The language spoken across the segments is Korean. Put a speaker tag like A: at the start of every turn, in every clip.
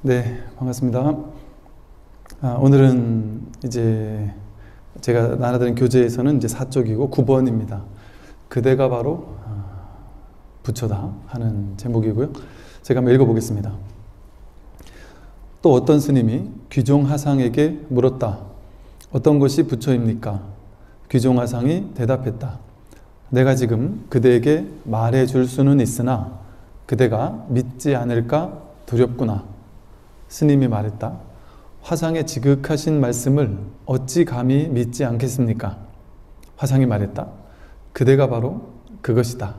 A: 네, 반갑습니다. 오늘은 이제 제가 나눠드린 교재에서는 이제 4쪽이고 9번입니다. 그대가 바로 부처다 하는 제목이고요. 제가 한번 읽어보겠습니다. 또 어떤 스님이 귀종하상에게 물었다. 어떤 것이 부처입니까? 귀종하상이 대답했다. 내가 지금 그대에게 말해줄 수는 있으나 그대가 믿지 않을까 두렵구나. 스님이 말했다. 화상의 지극하신 말씀을 어찌 감히 믿지 않겠습니까? 화상이 말했다. 그대가 바로 그것이다.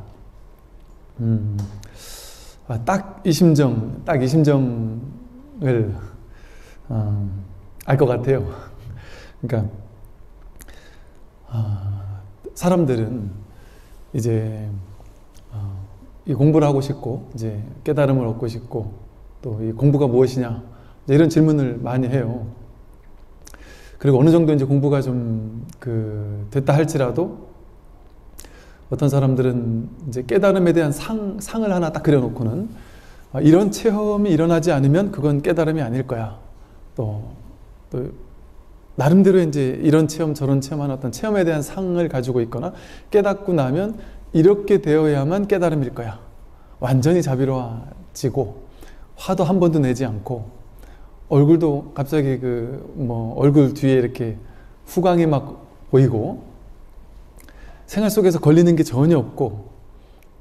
A: 딱 이 심정을 알 것 같아요. 그러니까 사람들은 이제 이 공부를 하고 싶고 이제 깨달음을 얻고 싶고 또 이 공부가 무엇이냐 이런 질문을 많이 해요. 그리고 어느 정도 이제 공부가 좀 됐다 할지라도 어떤 사람들은 이제 깨달음에 대한 상을 하나 딱 그려놓고는 이런 체험이 일어나지 않으면 그건 깨달음이 아닐 거야. 또 나름대로 이제 이런 체험 저런 체험하는 어떤 체험에 대한 상을 가지고 있거나 깨닫고 나면 이렇게 되어야만 깨달음일 거야. 완전히 자비로워지고 화도 한 번도 내지 않고 얼굴도 갑자기 얼굴 뒤에 이렇게 후광이 막 보이고 생활 속에서 걸리는 게 전혀 없고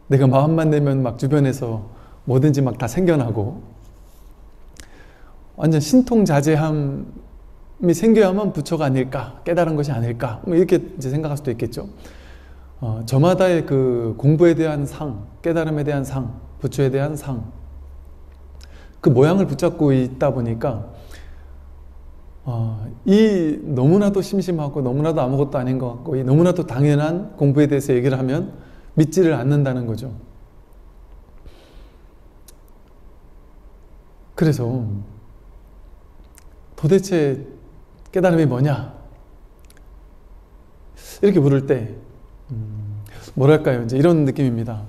A: 내가 마음만 내면 막 주변에서 뭐든지 막 다 생겨나고 완전 신통자제함이 생겨야만 부처가 아닐까, 깨달은 것이 아닐까, 이렇게 이제 생각할 수도 있겠죠. 저마다의 그 공부에 대한 상, 깨달음에 대한 상, 부처에 대한 상, 그 모양을 붙잡고 있다 보니까 이 너무나도 심심하고 너무나도 아무것도 아닌 것 같고 이 너무나도 당연한 공부에 대해서 얘기를 하면 믿지를 않는다는 거죠. 그래서 도대체 깨달음이 뭐냐? 이렇게 물을 때 뭐랄까요? 이제 이런 느낌입니다.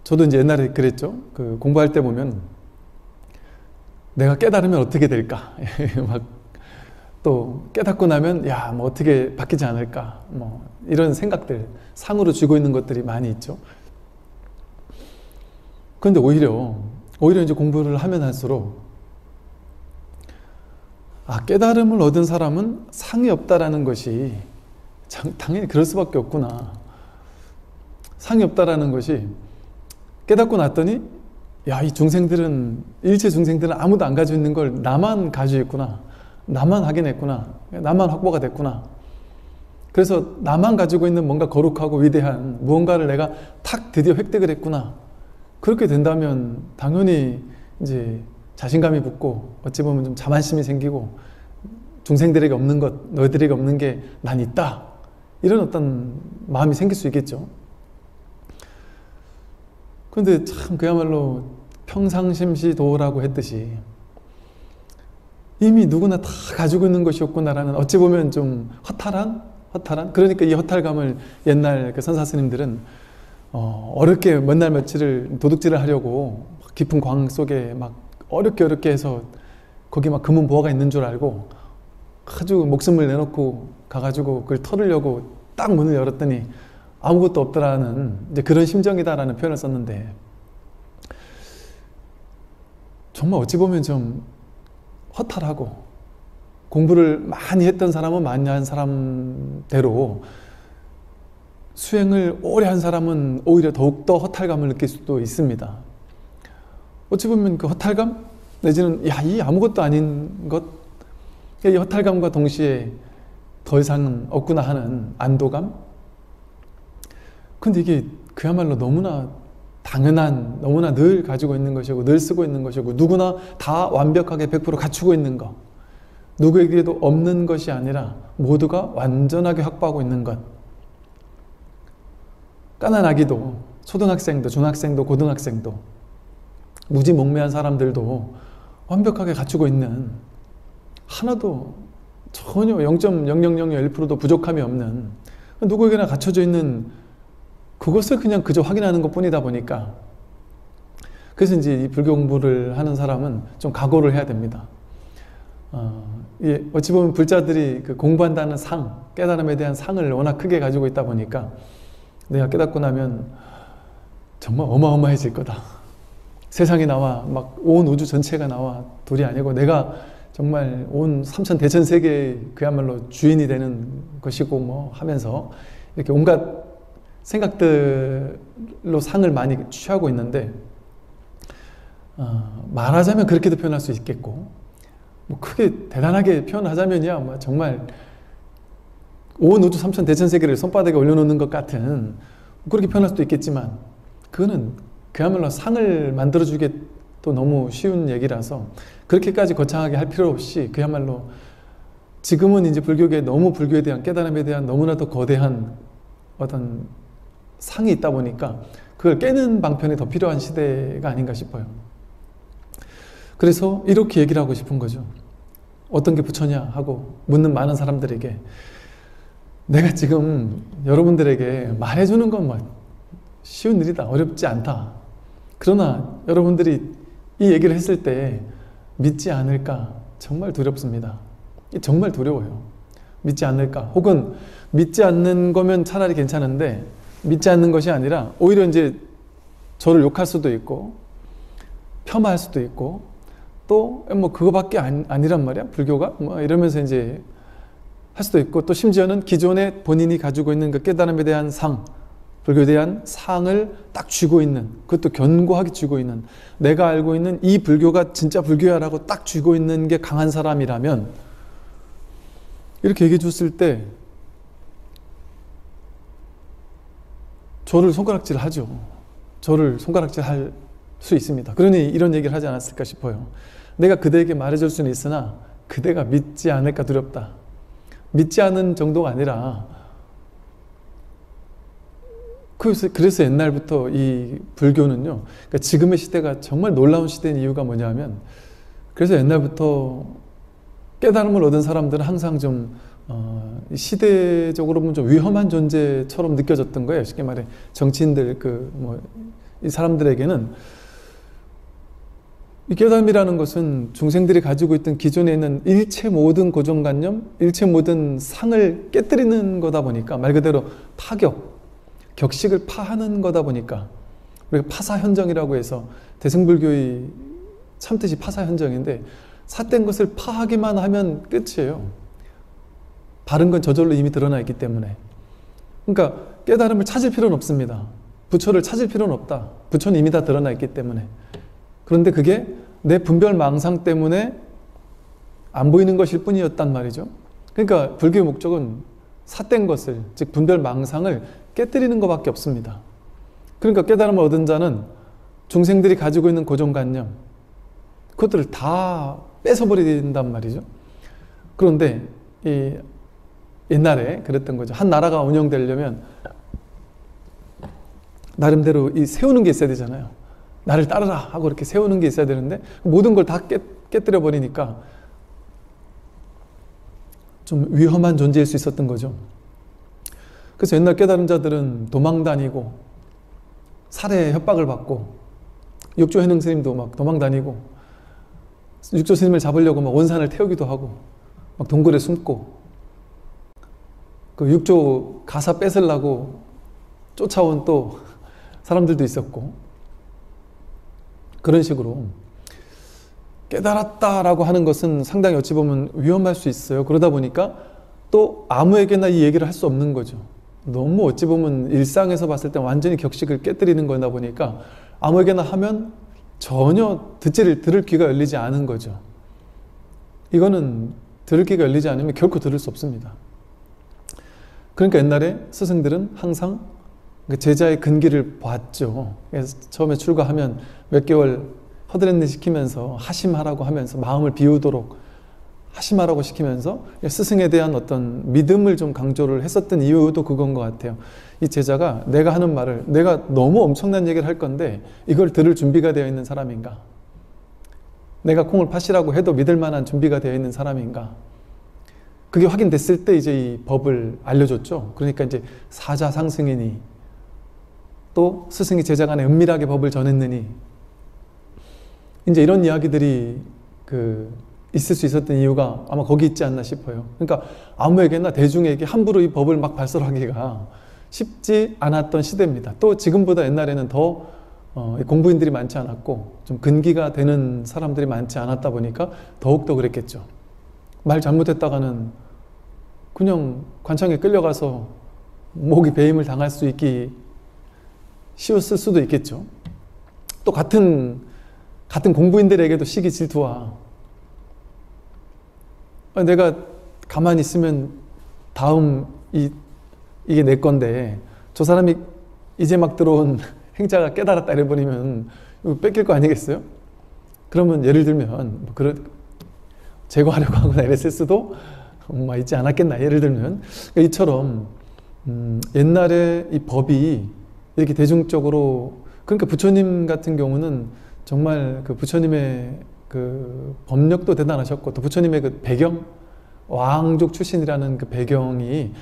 A: 저도 이제 옛날에 그랬죠. 공부할 때 보면 내가 깨달으면 어떻게 될까? 막 또 깨닫고 나면 뭐 어떻게 바뀌지 않을까? 이런 생각들, 상으로 쥐고 있는 것들이 많이 있죠. 그런데 오히려 이제 공부를 하면 할수록 깨달음을 얻은 사람은 상이 없다라는 것이 당연히 그럴 수밖에 없구나. 상이 없다라는 것이 깨닫고 났더니 이 중생들은 일체 중생들은 아무도 안 가지고 있는 걸 나만 가지고 있구나. 나만 확인했구나. 나만 확보가 됐구나. 그래서 나만 가지고 있는 뭔가 거룩하고 위대한 무언가를 내가 탁 드디어 획득을 했구나. 그렇게 된다면 당연히 이제 자신감이 붙고 어찌 보면 좀 자만심이 생기고 중생들에게 없는 것, 너희들에게 없는 게 난 있다. 이런 어떤 마음이 생길 수 있겠죠. 그런데 참 그야말로 평상심시도라고 했듯이 이미 누구나 다 가지고 있는 것이었구나라는 어찌 보면 좀 허탈한? 그러니까 이 허탈감을 옛날 그 선사 스님들은 어렵게 몇 날 며칠을 도둑질을 하려고 깊은 광 속에 막 어렵게 해서 거기 막 금은 보화가 있는 줄 알고 아주 목숨을 내놓고 가가지고 그걸 털으려고 딱 문을 열었더니 아무것도 없더라는 이제 그런 심정이다라는 표현을 썼는데 정말 어찌 보면 좀 허탈하고 공부를 많이 했던 사람은 많이 한 사람대로 수행을 오래 한 사람은 오히려 더욱더 허탈감을 느낄 수도 있습니다. 어찌 보면 그 허탈감 내지는 이 아무것도 아닌 것, 이 허탈감과 동시에 더 이상 없구나 하는 안도감. 근데 이게 그야말로 너무나 당연한, 너무나 늘 가지고 있는 것이고 늘 쓰고 있는 것이고 누구나 다 완벽하게 100% 갖추고 있는 것, 누구에게도 없는 것이 아니라 모두가 완전하게 확보하고 있는 것. 까난 아기도, 초등학생도, 중학생도, 고등학생도, 무지몽매한 사람들도 완벽하게 갖추고 있는, 하나도 전혀 0.0001%도 부족함이 없는, 누구에게나 갖춰져 있는 그것을 그냥 그저 확인하는 것 뿐이다 보니까 그래서 이제 이 불교 공부를 하는 사람은 좀 각오를 해야 됩니다. 어찌 보면 불자들이 그 공부한다는 상, 깨달음에 대한 상을 워낙 크게 가지고 있다 보니까 내가 깨닫고 나면 정말 어마어마해질 거다. 세상이 나와, 막 온 우주 전체가 나와 둘이 아니고 내가 정말 온 삼천대천세계의 그야말로 주인이 되는 것이고 뭐 하면서 이렇게 온갖 생각들로 상을 많이 취하고 있는데 말하자면 그렇게도 표현할 수 있겠고 뭐 크게 대단하게 표현하자면이야 뭐 정말 온 우주 삼천대천세계를 손바닥에 올려놓는 것 같은 그렇게 표현할 수도 있겠지만 그거는 그야말로 상을 만들어주게 또 너무 쉬운 얘기라서 그렇게까지 거창하게 할 필요 없이 그야말로 지금은 이제 불교계 너무 불교에 대한 깨달음에 대한 너무나도 거대한 어떤 상이 있다 보니까 그걸 깨는 방편이 더 필요한 시대가 아닌가 싶어요. 그래서 이렇게 얘기를 하고 싶은 거죠. 어떤 게 부처냐 하고 묻는 많은 사람들에게 내가 지금 여러분들에게 말해주는 건 뭐 쉬운 일이다, 어렵지 않다. 그러나 여러분들이 이 얘기를 했을 때 믿지 않을까 정말 두렵습니다. 정말 두려워요. 믿지 않을까 혹은 믿지 않는 거면 차라리 괜찮은데 믿지 않는 것이 아니라 오히려 이제 저를 욕할 수도 있고 폄하할 수도 있고 또 뭐 그거밖에 아니란 말이야 불교가 뭐 이러면서 이제 할 수도 있고 또 심지어는 기존에 본인이 가지고 있는 그 깨달음에 대한 상 불교에 대한 상을 딱 쥐고 있는 그것도 견고하게 쥐고 있는 내가 알고 있는 이 불교가 진짜 불교야 라고 딱 쥐고 있는 게 강한 사람이라면 이렇게 얘기해 줬을 때 저를 손가락질 하죠. 저를 손가락질 할 수 있습니다. 그러니 이런 얘기를 하지 않았을까 싶어요. 내가 그대에게 말해줄 수는 있으나 그대가 믿지 않을까 두렵다. 믿지 않은 정도가 아니라 그래서 옛날부터 이 불교는요 그러니까 지금의 시대가 정말 놀라운 시대인 이유가 뭐냐면 그래서 옛날부터 깨달음을 얻은 사람들은 항상 좀 시대적으로 보면 좀 위험한 존재처럼 느껴졌던 거예요. 쉽게 말해 정치인들 이 사람들에게는 이 깨달음이라는 것은 중생들이 가지고 있던 기존에 있는 일체 모든 고정관념, 일체 모든 상을 깨뜨리는 거다 보니까 말 그대로 파격, 격식을 파하는 거다 보니까 우리가 파사현정이라고 해서 대승불교의 참뜻이 파사현정인데 삿된 것을 파하기만 하면 끝이에요. 바른 건 저절로 이미 드러나 있기 때문에. 그러니까 깨달음을 찾을 필요는 없습니다. 부처를 찾을 필요는 없다. 부처는 이미 다 드러나 있기 때문에. 그런데 그게 내 분별망상 때문에 안 보이는 것일 뿐이었단 말이죠. 그러니까 불교의 목적은 삿된 것을, 즉 분별망상을 깨뜨리는 것밖에 없습니다. 그러니까 깨달음을 얻은 자는 중생들이 가지고 있는 고정관념 그것들을 다 뺏어버린단 말이죠. 그런데 옛날에 그랬던 거죠. 한 나라가 운영되려면 나름대로 세우는 게 있어야 되잖아요. 나를 따르라 하고 이렇게 세우는 게 있어야 되는데 모든 걸 다 깨뜨려 버리니까 좀 위험한 존재일 수 있었던 거죠. 그래서 옛날 깨달은 자들은 도망 다니고 살해 협박을 받고 육조 해능 스님도 막 도망 다니고 육조 스님을 잡으려고 막 원산을 태우기도 하고 막 동굴에 숨고 그 육조 가사 뺏으려고 쫓아온 또 사람들도 있었고 그런 식으로 깨달았다라고 하는 것은 상당히 어찌 보면 위험할 수 있어요. 그러다 보니까 또 아무에게나 이 얘기를 할 수 없는 거죠. 너무 어찌 보면 일상에서 봤을 때 완전히 격식을 깨뜨리는 거다 보니까 아무에게나 하면 전혀 들을 귀가 열리지 않은 거죠. 이거는 들을 귀가 열리지 않으면 결코 들을 수 없습니다. 그러니까 옛날에 스승들은 항상 제자의 근기를 봤죠. 그래서 처음에 출가하면 몇 개월 허드렛일 시키면서 하심하라고 하면서 마음을 비우도록 하심하라고 시키면서 스승에 대한 어떤 믿음을 좀 강조를 했었던 이유도 그건 것 같아요. 이 제자가 내가 하는 말을 내가 너무 엄청난 얘기를 할 건데 이걸 들을 준비가 되어 있는 사람인가? 내가 콩을 파시라고 해도 믿을 만한 준비가 되어 있는 사람인가? 그게 확인됐을 때 이제 이 법을 알려줬죠. 그러니까 이제 사자상승이니 또 스승이 제자 간에 은밀하게 법을 전했느니 이제 이런 이야기들이 있을 수 있었던 이유가 아마 거기 있지 않나 싶어요. 그러니까 아무에게나 대중에게 함부로 이 법을 막 발설하기가 쉽지 않았던 시대입니다. 또 지금보다 옛날에는 더 공부인들이 많지 않았고 좀 근기가 되는 사람들이 많지 않았다 보니까 더욱더 그랬겠죠. 말 잘못했다가는 그냥 관청에 끌려가서 목이 배임을 당할 수 있기 쉬웠을 수도 있겠죠. 또 같은 공부인들에게도 시기 질투와 내가 가만히 있으면 다음 이게 내 건데 저 사람이 이제 막 들어온 행자가 깨달았다 이래버리면 뺏길 거 아니겠어요? 그러면 예를 들면 제거하려고 하거나 이랬을 수도 있지 않았겠나. 예를 들면 이처럼 옛날에 이 법이 이렇게 대중적으로, 그러니까 부처님 같은 경우는 정말 부처님의 법력도 대단하셨고 또 부처님의 배경, 왕족 출신이라는 배경이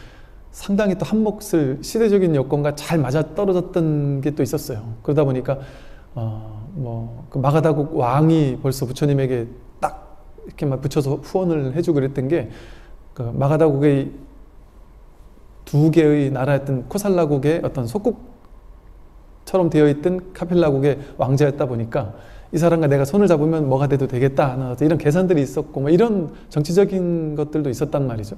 A: 상당히 또 한몫을 시대적인 여건과 잘 맞아떨어졌던 게 또 있었어요. 그러다 보니까 마가다국 왕이 벌써 부처님에게 딱 이렇게 막 붙여서 후원을 해주고 그랬던 게 마가다국의 두 개의 나라였던 코살라국의 어떤 속국처럼 되어 있던 카필라국의 왕자였다 보니까 이 사람과 내가 손을 잡으면 뭐가 돼도 되겠다, 이런 계산들이 있었고 이런 정치적인 것들도 있었단 말이죠.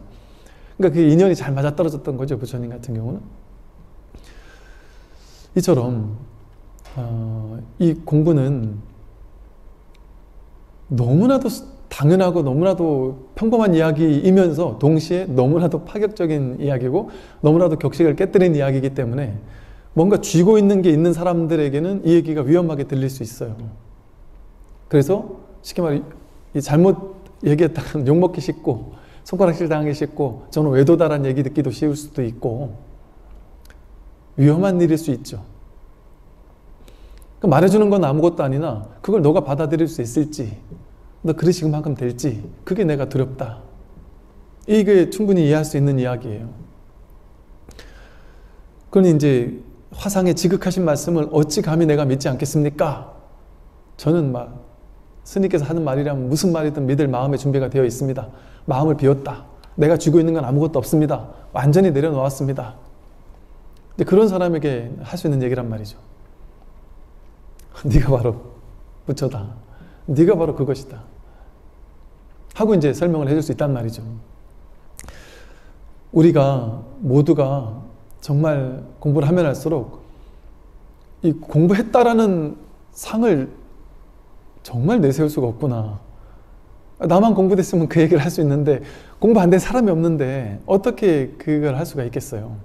A: 그러니까 그 인연이 잘 맞아떨어졌던 거죠, 부처님 같은 경우는. 이처럼 이 공부는 너무나도 당연하고 너무나도 평범한 이야기이면서 동시에 너무나도 파격적인 이야기고 너무나도 격식을 깨뜨린 이야기이기 때문에 뭔가 쥐고 있는 게 있는 사람들에게는 이 얘기가 위험하게 들릴 수 있어요. 그래서 쉽게 말해 잘못 얘기했다가 욕먹기 쉽고 손가락질 당하기 쉽고 저는 외도다라는 얘기 듣기도 쉬울 수도 있고 위험한 일일 수 있죠. 말해주는 건 아무것도 아니나 그걸 너가 받아들일 수 있을지, 너 그릇이 그만큼 될지, 그게 내가 두렵다. 이게 충분히 이해할 수 있는 이야기예요. 그러니 이제 화상의 지극하신 말씀을 어찌 감히 내가 믿지 않겠습니까? 저는 스님께서 하는 말이라면 무슨 말이든 믿을 마음의 준비가 되어 있습니다. 마음을 비웠다. 내가 쥐고 있는 건 아무것도 없습니다. 완전히 내려놓았습니다. 근데 그런 사람에게 할 수 있는 얘기란 말이죠. 네가 바로 부처다. 네가 바로 그것이다. 하고 이제 설명을 해줄 수 있단 말이죠. 우리가 모두가 정말 공부를 하면 할수록 이 공부했다라는 상을 정말 내세울 수가 없구나. 나만 공부됐으면 그 얘기를 할 수 있는데 공부 안 된 사람이 없는데 어떻게 그걸 할 수가 있겠어요.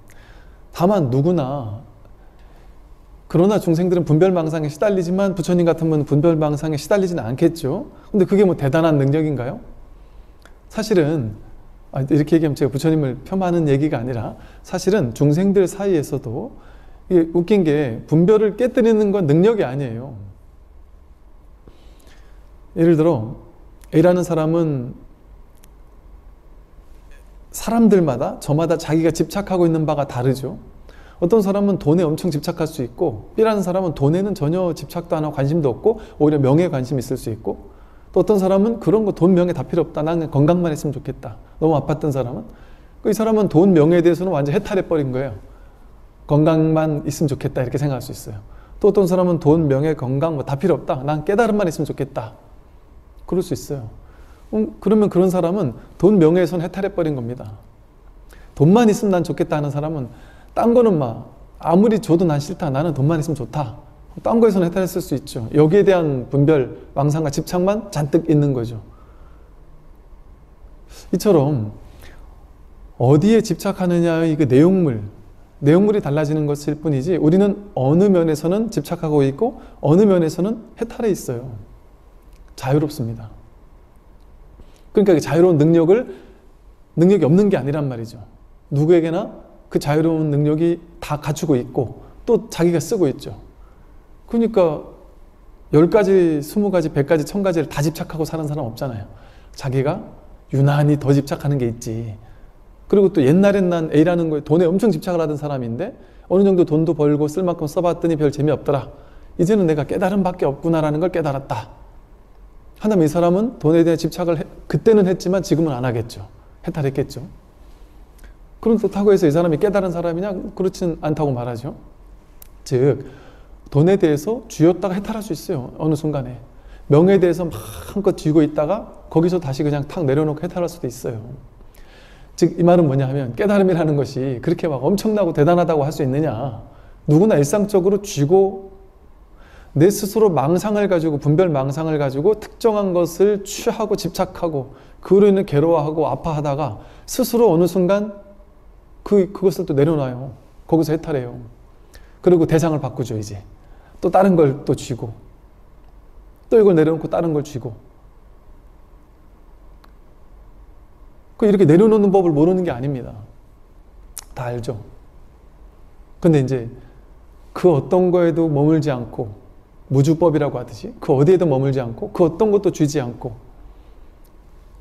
A: 다만 누구나, 그러나 중생들은 분별망상에 시달리지만 부처님 같은 분은 분별망상에 시달리지는 않겠죠. 근데 그게 대단한 능력인가요? 사실은 이렇게 얘기하면 제가 부처님을 폄하하는 얘기가 아니라 사실은 중생들 사이에서도 이게 웃긴 게 분별을 깨뜨리는 건 능력이 아니에요. 예를 들어 A라는 사람은 사람들마다 저마다 자기가 집착하고 있는 바가 다르죠. 어떤 사람은 돈에 엄청 집착할 수 있고 B라는 사람은 돈에는 전혀 집착도 안 하고 관심도 없고 오히려 명예에 관심이 있을 수 있고, 또 어떤 사람은 그런 거 돈 명예 다 필요 없다. 나는 건강만 했으면 좋겠다. 너무 아팠던 사람은 이 사람은 돈 명예에 대해서는 완전 해탈해 버린 거예요. 건강만 있으면 좋겠다 이렇게 생각할 수 있어요. 또 어떤 사람은 돈 명예 건강 다 필요 없다. 난 깨달음만 있으면 좋겠다. 그럴 수 있어요. 그러면 그런 사람은 돈 명예에선 해탈해 버린 겁니다. 돈만 있으면 난 좋겠다 하는 사람은 딴 거는 아무리 줘도 난 싫다. 나는 돈만 있으면 좋다. 딴 거에서는 해탈했을 수 있죠. 여기에 대한 분별, 망상과 집착만 잔뜩 있는 거죠. 이처럼 어디에 집착하느냐의 그 내용물이 달라지는 것일 뿐이지 우리는 어느 면에서는 집착하고 있고 어느 면에서는 해탈해 있어요. 자유롭습니다. 그러니까 자유로운 능력이 없는 게 아니란 말이죠. 누구에게나 그 자유로운 능력이 다 갖추고 있고 또 자기가 쓰고 있죠. 그러니까 10가지, 20가지, 100가지, 1000가지를 다 집착하고 사는 사람 없잖아요. 자기가 유난히 더 집착하는 게 있지. 그리고 또 옛날엔 난 A라는 거에 돈에 엄청 집착을 하던 사람인데 어느 정도 돈도 벌고 쓸 만큼 써봤더니 별 재미없더라. 이제는 내가 깨달음밖에 없구나라는 걸 깨달았다. 한다면 이 사람은 돈에 대한 집착을 그때는 했지만 지금은 안 하겠죠. 해탈했겠죠. 그렇다고 해서 이 사람이 깨달은 사람이냐? 그렇진 않다고 말하죠. 즉 돈에 대해서 쥐었다가 해탈할 수 있어요. 어느 순간에. 명예에 대해서 마음껏 쥐고 있다가 거기서 다시 그냥 탁 내려놓고 해탈할 수도 있어요. 즉 이 말은 뭐냐 하면 깨달음이라는 것이 그렇게 막 엄청나고 대단하다고 할 수 있느냐. 누구나 일상적으로 쥐고 내 스스로 망상을 가지고 분별 망상을 가지고 특정한 것을 취하고 집착하고 그로 인해 괴로워하고 아파하다가 스스로 어느 순간 그것을 또 내려놔요. 거기서 해탈해요. 그리고 대상을 바꾸죠. 이제 또 다른 걸 또 쥐고 또 이걸 내려놓고 다른 걸 쥐고 이렇게 내려놓는 법을 모르는 게 아닙니다. 다 알죠. 근데 이제 그 어떤 거에도 머물지 않고 무주법이라고 하듯이 그 어디에도 머물지 않고 그 어떤 것도 쥐지 않고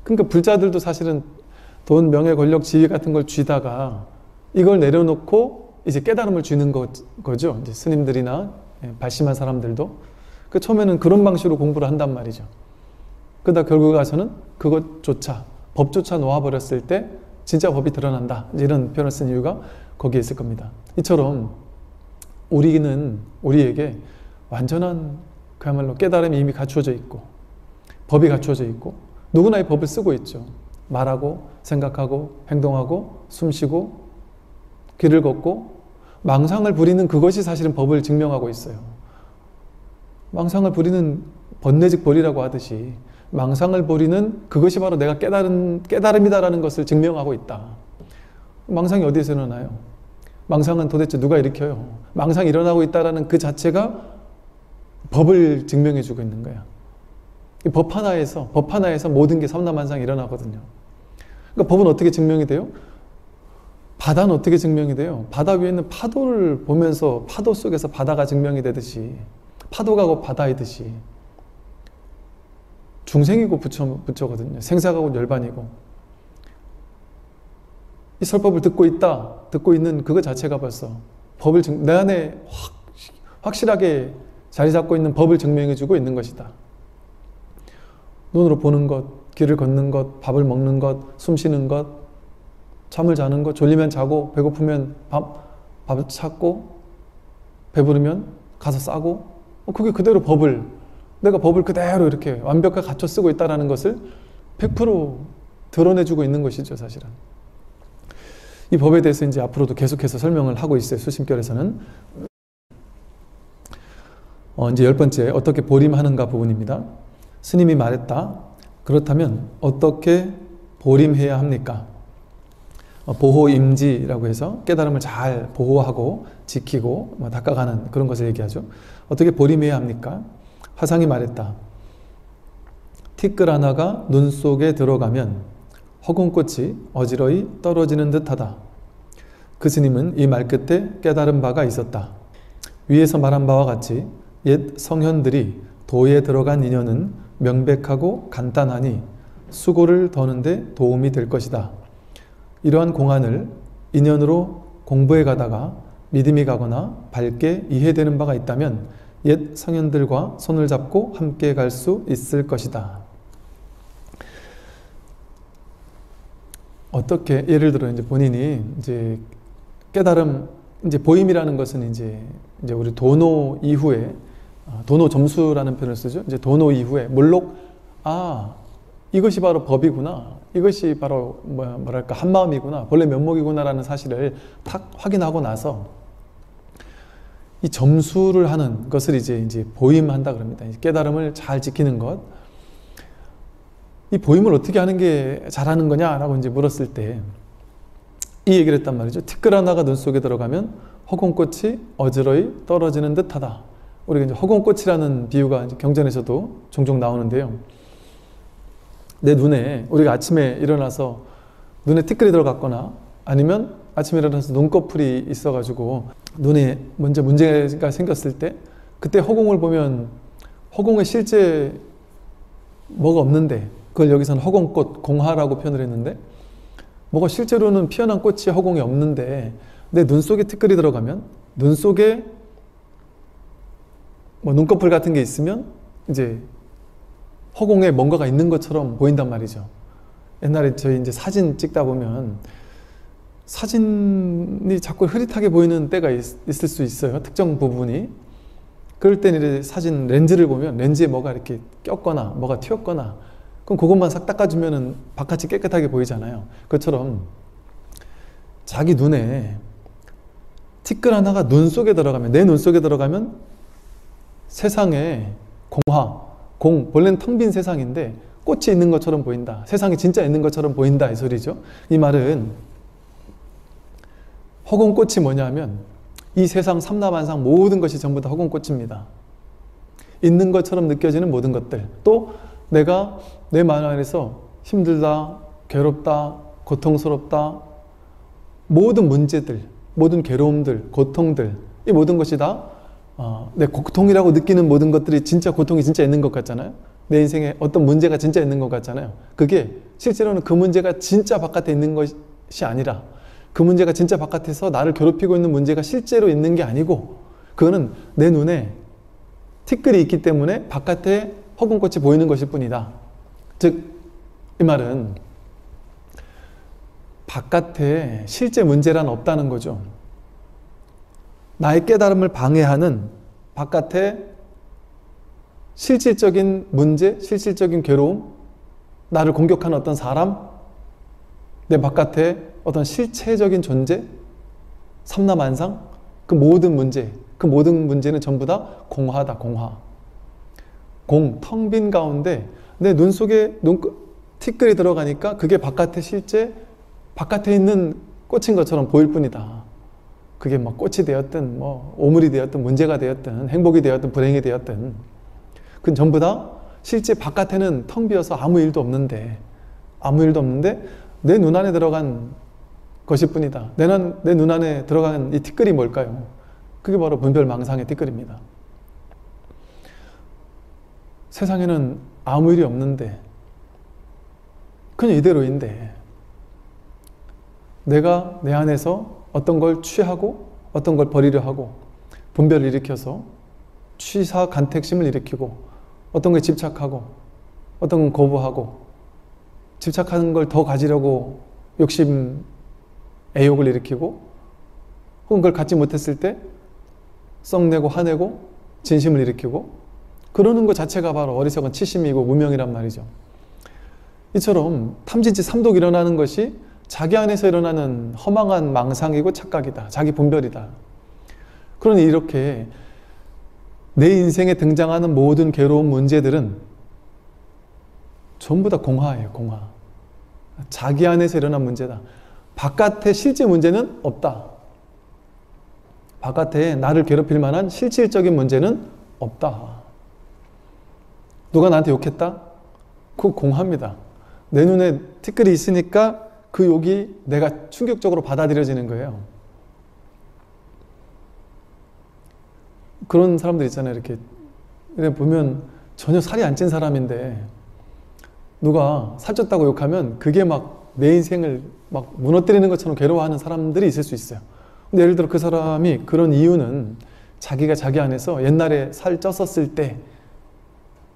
A: 그러니까 불자들도 사실은 돈, 명예, 권력, 지위 같은 걸 쥐다가 이걸 내려놓고 이제 깨달음을 쥐는 거죠. 이제 스님들이나 발심한 사람들도 그 처음에는 그런 방식으로 공부를 한단 말이죠. 그러다 결국에 가서는 그것조차 법조차 놓아버렸을 때 진짜 법이 드러난다. 이런 표현을 쓴 이유가 거기에 있을 겁니다. 이처럼 우리에게 완전한 그야말로 깨달음이 이미 갖추어져 있고 법이 갖추어져 있고 누구나 이 법을 쓰고 있죠. 말하고 생각하고 행동하고 숨쉬고 길을 걷고 망상을 부리는 그것이 사실은 법을 증명하고 있어요. 망상을 부리는 번뇌직 벌이라고 하듯이 망상을 부리는 그것이 바로 내가 깨달음이다라는 것을 증명하고 있다. 망상이 어디에서 일어나요? 망상은 도대체 누가 일으켜요? 망상이 일어나고 있다는 그 자체가 법을 증명해주고 있는 거야. 이 법 하나에서 모든 게 삼라만상이 일어나거든요. 그러니까 법은 어떻게 증명이 돼요? 바다는 어떻게 증명이 돼요? 바다 위에 있는 파도를 보면서 파도 속에서 바다가 증명이 되듯이 파도가 곧 바다이듯이 중생이고 부처거든요. 생사가 곧 열반이고 이 설법을 듣고 있는 그거 자체가 벌써 내 안에 확실하게 자리 잡고 있는 법을 증명해주고 있는 것이다. 눈으로 보는 것, 길을 걷는 것, 밥을 먹는 것, 숨 쉬는 것, 잠을 자는 것, 졸리면 자고 배고프면 밥을 찾고 배부르면 가서 싸고 그게 그대로 내가 법을 그대로 이렇게 완벽하게 갖춰 쓰고 있다는 것을 100% 드러내주고 있는 것이죠. 사실은 이 법에 대해서 이제 앞으로도 계속해서 설명을 하고 있어요. 수심결에서는 이제 10번째 어떻게 보림하는가 부분입니다. 스님이 말했다. 그렇다면 어떻게 보림해야 합니까? 보호임지라고 해서 깨달음을 잘 보호하고 지키고 닦아가는 그런 것을 얘기하죠. 어떻게 보림해야 합니까? 화상이 말했다. 티끌 하나가 눈 속에 들어가면 허공꽃이 어지러이 떨어지는 듯하다. 그 스님은 이 말끝에 깨달은 바가 있었다. 위에서 말한 바와 같이 옛 성현들이 도에 들어간 인연은 명백하고 간단하니 수고를 더는데 도움이 될 것이다. 이러한 공안을 인연으로 공부해 가다가 믿음이 가거나 밝게 이해되는 바가 있다면 옛 성현들과 손을 잡고 함께 갈 수 있을 것이다. 어떻게 예를 들어 이제 본인이 이제 깨달음 이제 보임이라는 것은 이제 우리 도노 이후에 도노 점수라는 표현을 쓰죠. 이제 도노 이후에 물록 이것이 바로 법이구나. 이것이 바로 뭐랄까 한마음이구나. 본래 면목이구나라는 사실을 탁 확인하고 나서 이 점수를 하는 것을 이제 보임한다 그럽니다. 깨달음을 잘 지키는 것. 이 보임을 어떻게 하는 게 잘하는 거냐라고 이제 물었을 때 이 얘기를 했단 말이죠. 티끌 하나가 눈 속에 들어가면 허공꽃이 어지러이 떨어지는 듯하다. 우리가 이제 허공꽃이라는 비유가 이제 경전에서도 종종 나오는데요. 내 눈에 우리가 아침에 일어나서 눈에 티끌이 들어갔거나 아니면 아침에 일어나서 눈꺼풀이 있어가지고 눈에 먼저 문제가 생겼을 때 그때 허공을 보면 허공에 실제 뭐가 없는데 그걸 여기서는 허공꽃, 공화라고 표현을 했는데 뭐가 실제로는 피어난 꽃이 허공에 없는데 내 눈 속에 티끌이 들어가면 눈 속에 뭐 눈꺼풀 같은 게 있으면 이제 허공에 뭔가가 있는 것처럼 보인단 말이죠. 옛날에 저희 이제 사진 찍다 보면 사진이 자꾸 흐릿하게 보이는 때가 있을 수 있어요. 특정 부분이. 그럴 때는 사진 렌즈를 보면 렌즈에 뭐가 이렇게 꼈거나 뭐가 튀었거나 그럼 그것만 싹 닦아주면은 바깥이 깨끗하게 보이잖아요. 그것처럼 자기 눈에 티끌 하나가 눈 속에 들어가면, 내 눈 속에 들어가면 세상에 본래는 텅 빈 세상인데 꽃이 있는 것처럼 보인다. 세상에 진짜 있는 것처럼 보인다. 이 소리죠. 이 말은 허공꽃이 뭐냐면 이 세상 삼라만상 모든 것이 전부 다 허공꽃입니다. 있는 것처럼 느껴지는 모든 것들, 또 내가 내 마음 안에서 힘들다, 괴롭다, 고통스럽다, 모든 문제들, 모든 괴로움들, 고통들, 이 모든 것이 다 내 고통이라고 느끼는 모든 것들이 진짜 고통이 진짜 있는 것 같잖아요. 내 인생에 어떤 문제가 진짜 있는 것 같잖아요. 그게 실제로는 그 문제가 진짜 바깥에 있는 것이 아니라, 그 문제가 진짜 바깥에서 나를 괴롭히고 있는 문제가 실제로 있는 게 아니고, 그거는 내 눈에 티끌이 있기 때문에 바깥에 허공꽃이 보이는 것일 뿐이다. 즉, 이 말은 바깥에 실제 문제란 없다는 거죠. 나의 깨달음을 방해하는 바깥에 실질적인 문제, 실질적인 괴로움, 나를 공격하는 어떤 사람, 내 바깥에 어떤 실체적인 존재, 삼라만상, 그 모든 문제는 전부 다 공화다, 공화. 텅 빈 가운데 내 눈 속에 티끌이 들어가니까 그게 바깥에 있는 꽃인 것처럼 보일 뿐이다. 그게 뭐 꽃이 되었든, 뭐 오물이 되었든, 문제가 되었든, 행복이 되었든, 불행이 되었든, 그건 전부 다 실제 바깥에는 텅 비어서 아무 일도 없는데 내 눈 안에 들어간 것일 뿐이다. 내 눈 안에 들어간 이 티끌이 뭘까요? 그게 바로 분별망상의 티끌입니다. 세상에는 아무 일이 없는데 그냥 이대로인데 내가 내 안에서 어떤 걸 취하고 어떤 걸 버리려 하고 분별을 일으켜서 취사 간택심을 일으키고 어떤 거에 집착하고 어떤 건 거부하고 집착하는 걸 더 가지려고 욕심, 애욕을 일으키고 혹은 그걸 갖지 못했을 때 썩내고 화내고 진심을 일으키고 그러는 것 자체가 바로 어리석은 치심이고 무명이란 말이죠. 이처럼 탐진치 삼독이 일어나는 것이 자기 안에서 일어나는 허망한 망상이고 착각이다. 자기 분별이다. 그러니 이렇게 내 인생에 등장하는 모든 괴로운 문제들은 전부 다 공화예요. 공화. 자기 안에서 일어난 문제다. 바깥에 실제 문제는 없다. 바깥에 나를 괴롭힐 만한 실질적인 문제는 없다. 누가 나한테 욕했다? 그거 공화입니다. 내 눈에 티끌이 있으니까 그 욕이 내가 충격적으로 받아들여지는 거예요. 그런 사람들 있잖아요. 이렇게 보면 전혀 살이 안 찐 사람인데 누가 살쪘다고 욕하면 그게 막 내 인생을 막 무너뜨리는 것처럼 괴로워하는 사람들이 있을 수 있어요. 근데 예를 들어 그 사람이 그런 이유는 자기가 자기 안에서 옛날에 살 쪘었을 때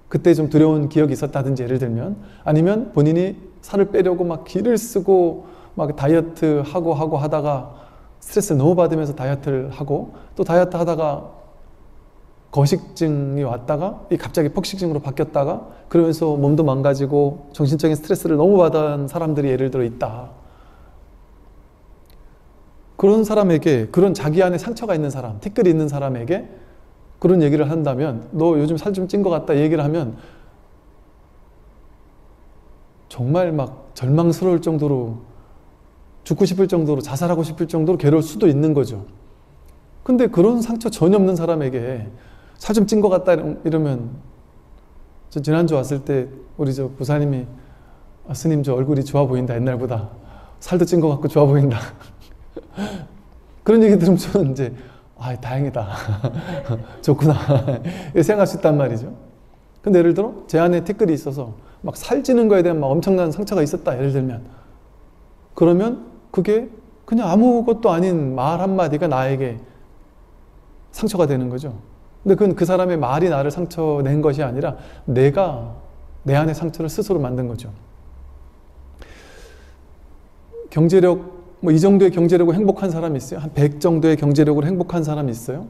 A: 그때 좀 두려운 기억이 있었다든지 예를 들면, 아니면 본인이 살을 빼려고 막 기를 쓰고 막 다이어트 하고 하다가 스트레스를 너무 받으면서 다이어트를 하고 또 다이어트 하다가 거식증이 왔다가 갑자기 폭식증으로 바뀌었다가 그러면서 몸도 망가지고 정신적인 스트레스를 너무 받은 사람들이 예를 들어 있다. 그런 사람에게, 그런 자기 안에 상처가 있는 사람, 티끌이 있는 사람에게 그런 얘기를 한다면, 너 요즘 살 좀 찐 것 같다 얘기를 하면 정말 막 절망스러울 정도로, 죽고 싶을 정도로, 자살하고 싶을 정도로 괴로울 수도 있는 거죠. 근데 그런 상처 전혀 없는 사람에게 살 좀 찐 것 같다 이러면, 저 지난주 왔을 때 우리 저 부사님이 스님 저 얼굴이 좋아 보인다, 옛날보다 살도 찐 것 같고 좋아 보인다 그런 얘기 들으면 저는 이제 다행이다 좋구나 이렇게 생각할 수 있단 말이죠. 근데 예를 들어 제 안에 티끌이 있어서 막 살찌는 거에 대한 막 엄청난 상처가 있었다 예를 들면, 그러면 그게 그냥 아무것도 아닌 말 한마디가 나에게 상처가 되는 거죠. 근데 그건 그 사람의 말이 나를 상처낸 것이 아니라 내가 내 안의 상처를 스스로 만든 거죠. 경제력, 뭐 이 정도의 경제력으로 행복한 사람이 있어요? 한 100 정도의 경제력으로 행복한 사람이 있어요?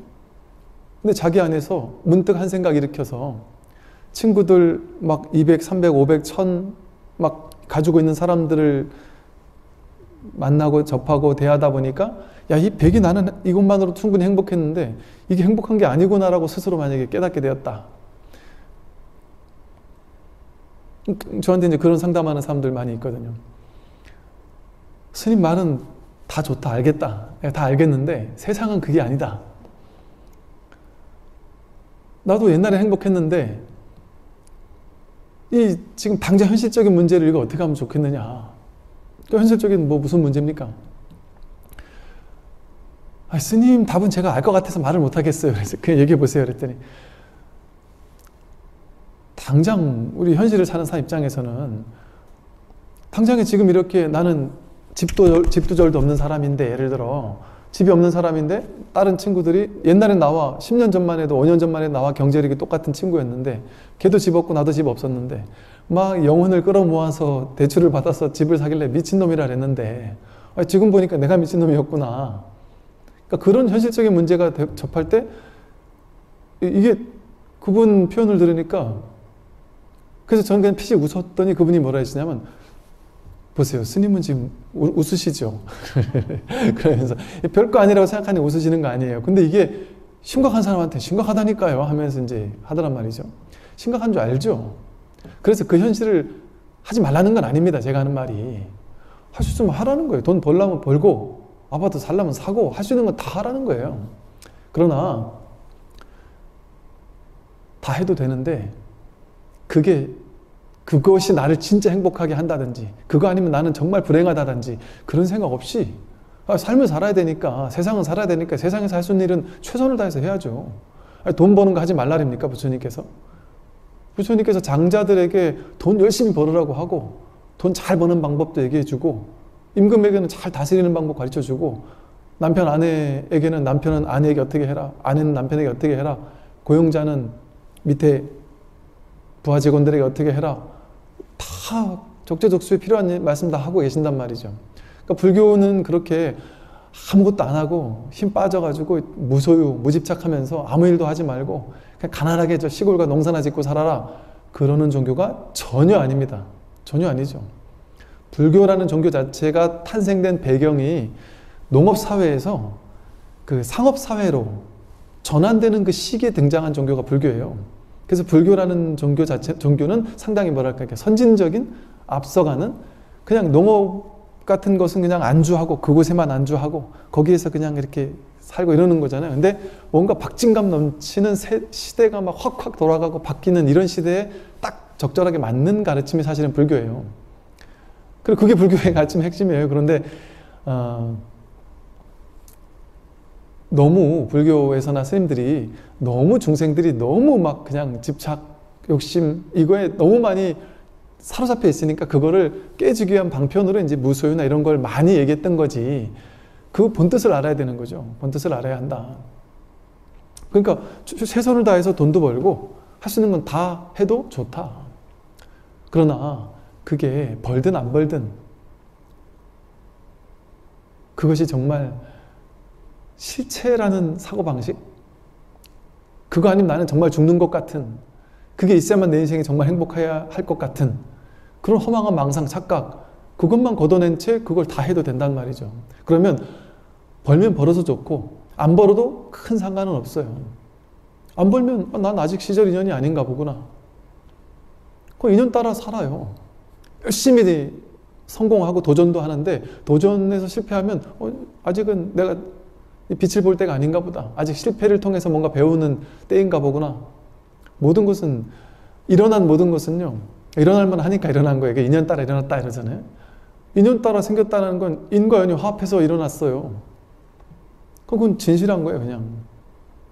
A: 근데 자기 안에서 문득 한 생각 일으켜서 친구들 막 200, 300, 500, 1000 막 가지고 있는 사람들을 만나고 접하고 대하다 보니까 야, 이 100이 나는 이것만으로 충분히 행복했는데 이게 행복한 게 아니구나라고 스스로 만약에 깨닫게 되었다. 저한테 이제 그런 상담하는 사람들 많이 있거든요. 스님 말은 다 좋다, 알겠다. 다 알겠는데 세상은 그게 아니다. 나도 옛날에 행복했는데 이 지금 당장 현실적인 문제를 이거 어떻게 하면 좋겠느냐. 현실적인 뭐 무슨 문제입니까? 아, 스님 답은 제가 알 것 같아서 말을 못 하겠어요. 그래서 그냥 얘기해 보세요. 그랬더니 당장 우리 현실을 사는 사람 입장에서는 당장에 지금 이렇게 나는 집도 절도 없는 사람인데, 예를 들어 집이 없는 사람인데 다른 친구들이 옛날엔 나와 10년 전만 해도 5년 전만 해도 나와 경제력이 똑같은 친구였는데 걔도 집 없고 나도 집 없었는데 막 영혼을 끌어모아서 대출을 받아서 집을 사길래 미친놈이라 그랬는데 지금 보니까 내가 미친놈이었구나. 그러니까 그런 현실적인 문제가 접할 때 이게 그분 표현을 들으니까 그래서 저는 그냥 피식 웃었더니 그분이 뭐라 하시냐면 보세요. 스님은 지금 웃으시죠? 그러면서 별거 아니라고 생각하니 웃으시는 거 아니에요. 근데 이게 심각한 사람한테 심각하다니까요 하면서 이제 하더란 말이죠. 심각한 줄 알죠? 그래서 그 현실을 하지 말라는 건 아닙니다. 제가 하는 말이. 할 수 있으면 하라는 거예요. 돈 벌려면 벌고 아파트 살려면 사고 할 수 있는 건 다 하라는 거예요. 그러나 다 해도 되는데 그것이 나를 진짜 행복하게 한다든지 그거 아니면 나는 정말 불행하다든지 그런 생각 없이 삶을 살아야 되니까 세상은 살아야 되니까 세상에서 할 수 있는 일은 최선을 다해서 해야죠. 돈 버는 거 하지 말라립니까 부처님께서? 부처님께서 장자들에게 돈 열심히 벌으라고 하고 돈 잘 버는 방법도 얘기해주고 임금에게는 잘 다스리는 방법 가르쳐주고 남편 아내에게는 남편은 아내에게 어떻게 해라, 아내는 남편에게 어떻게 해라, 고용자는 밑에 부하 직원들에게 어떻게 해라, 다 적재적소에 필요한 말씀 다 하고 계신단 말이죠. 그러니까 불교는 그렇게 아무것도 안 하고 힘 빠져가지고 무소유, 무집착하면서 아무 일도 하지 말고 그냥 가난하게 저 시골과 농사나 짓고 살아라 그러는 종교가 전혀 아닙니다. 전혀 아니죠. 불교라는 종교 자체가 탄생된 배경이 농업사회에서 그 상업사회로 전환되는 그 시기에 등장한 종교가 불교예요. 그래서 불교라는 종교는 상당히 뭐랄까, 선진적인, 앞서가는, 그냥 농업 같은 것은 그냥 안주하고, 그곳에만 안주하고, 거기에서 그냥 이렇게 살고 이러는 거잖아요. 근데 뭔가 박진감 넘치는 시대가 막 확확 돌아가고 바뀌는 이런 시대에 딱 적절하게 맞는 가르침이 사실은 불교예요. 그리고 그게 불교의 가르침의 핵심이에요. 그런데, 너무 불교에서나 스님들이 너무 중생들이 너무 막 그냥 집착, 욕심 이거에 너무 많이 사로잡혀 있으니까 그거를 깨주기 위한 방편으로 이제 무소유나 이런 걸 많이 얘기했던 거지. 그 본뜻을 알아야 되는 거죠. 본뜻을 알아야 한다. 그러니까 최선을 다해서 돈도 벌고 할 수 있는 건 다 해도 좋다. 그러나 그게 벌든 안 벌든 그것이 정말 실체라는 사고방식? 그거 아니면 나는 정말 죽는 것 같은, 그게 있어야만 내 인생이 정말 행복해야 할 것 같은 그런 허망한 망상, 착각, 그것만 걷어낸 채 그걸 다 해도 된단 말이죠. 그러면 벌면 벌어서 좋고 안 벌어도 큰 상관은 없어요. 안 벌면 난 아직 시절 인연이 아닌가 보구나. 그 인연 따라 살아요. 열심히 성공하고 도전도 하는데 도전에서 실패하면 아직은 내가 빛을 볼 때가 아닌가 보다. 아직 실패를 통해서 뭔가 배우는 때인가 보구나. 모든 것은, 일어난 모든 것은요, 일어날 만 하니까 일어난 거예요. 인연 따라 일어났다 이러잖아요. 인연 따라 생겼다는 건 인과 연이 화합해서 일어났어요. 그건 진실한 거예요, 그냥.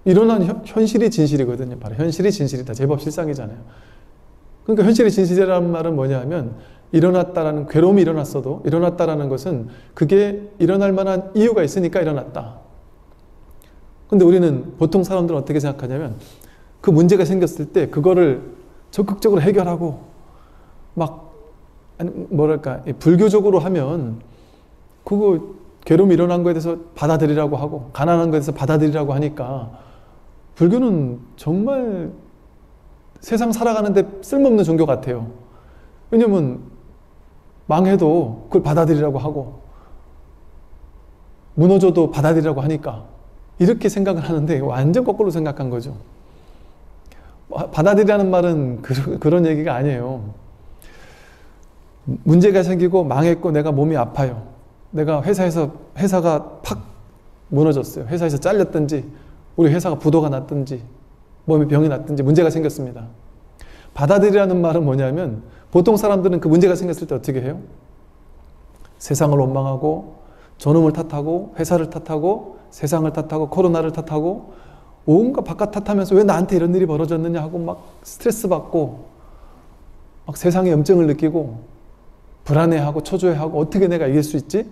A: 일어난 현실이 진실이거든요. 바로 현실이 진실이다. 제법 실상이잖아요. 그러니까 현실이 진실이라는 말은 뭐냐 하면 일어났다라는, 괴로움이 일어났어도 일어났다라는 것은 그게 일어날 만한 이유가 있으니까 일어났다. 근데 우리는 보통 사람들은 어떻게 생각하냐면 그 문제가 생겼을 때 그거를 적극적으로 해결하고 막 아니 뭐랄까 불교적으로 하면 그거 괴로움이 일어난 거에 대해서 받아들이라고 하고 가난한 거에 대해서 받아들이라고 하니까 불교는 정말 세상 살아가는데 쓸모없는 종교 같아요. 왜냐면 망해도 그걸 받아들이라고 하고 무너져도 받아들이라고 하니까 이렇게 생각을 하는데 완전 거꾸로 생각한 거죠. 받아들이라는 말은 그런 얘기가 아니에요. 문제가 생기고 망했고 내가 몸이 아파요. 내가 회사가 팍 무너졌어요. 회사에서 잘렸든지 우리 회사가 부도가 났든지 몸에 병이 났든지 문제가 생겼습니다. 받아들이라는 말은 뭐냐면 보통 사람들은 그 문제가 생겼을 때 어떻게 해요? 세상을 원망하고 저놈을 탓하고 회사를 탓하고 세상을 탓하고 코로나를 탓하고 온갖 바깥 탓하면서 왜 나한테 이런 일이 벌어졌느냐 하고 막 스트레스 받고 막 세상에 염증을 느끼고 불안해하고 초조해하고 어떻게 내가 이길 수 있지?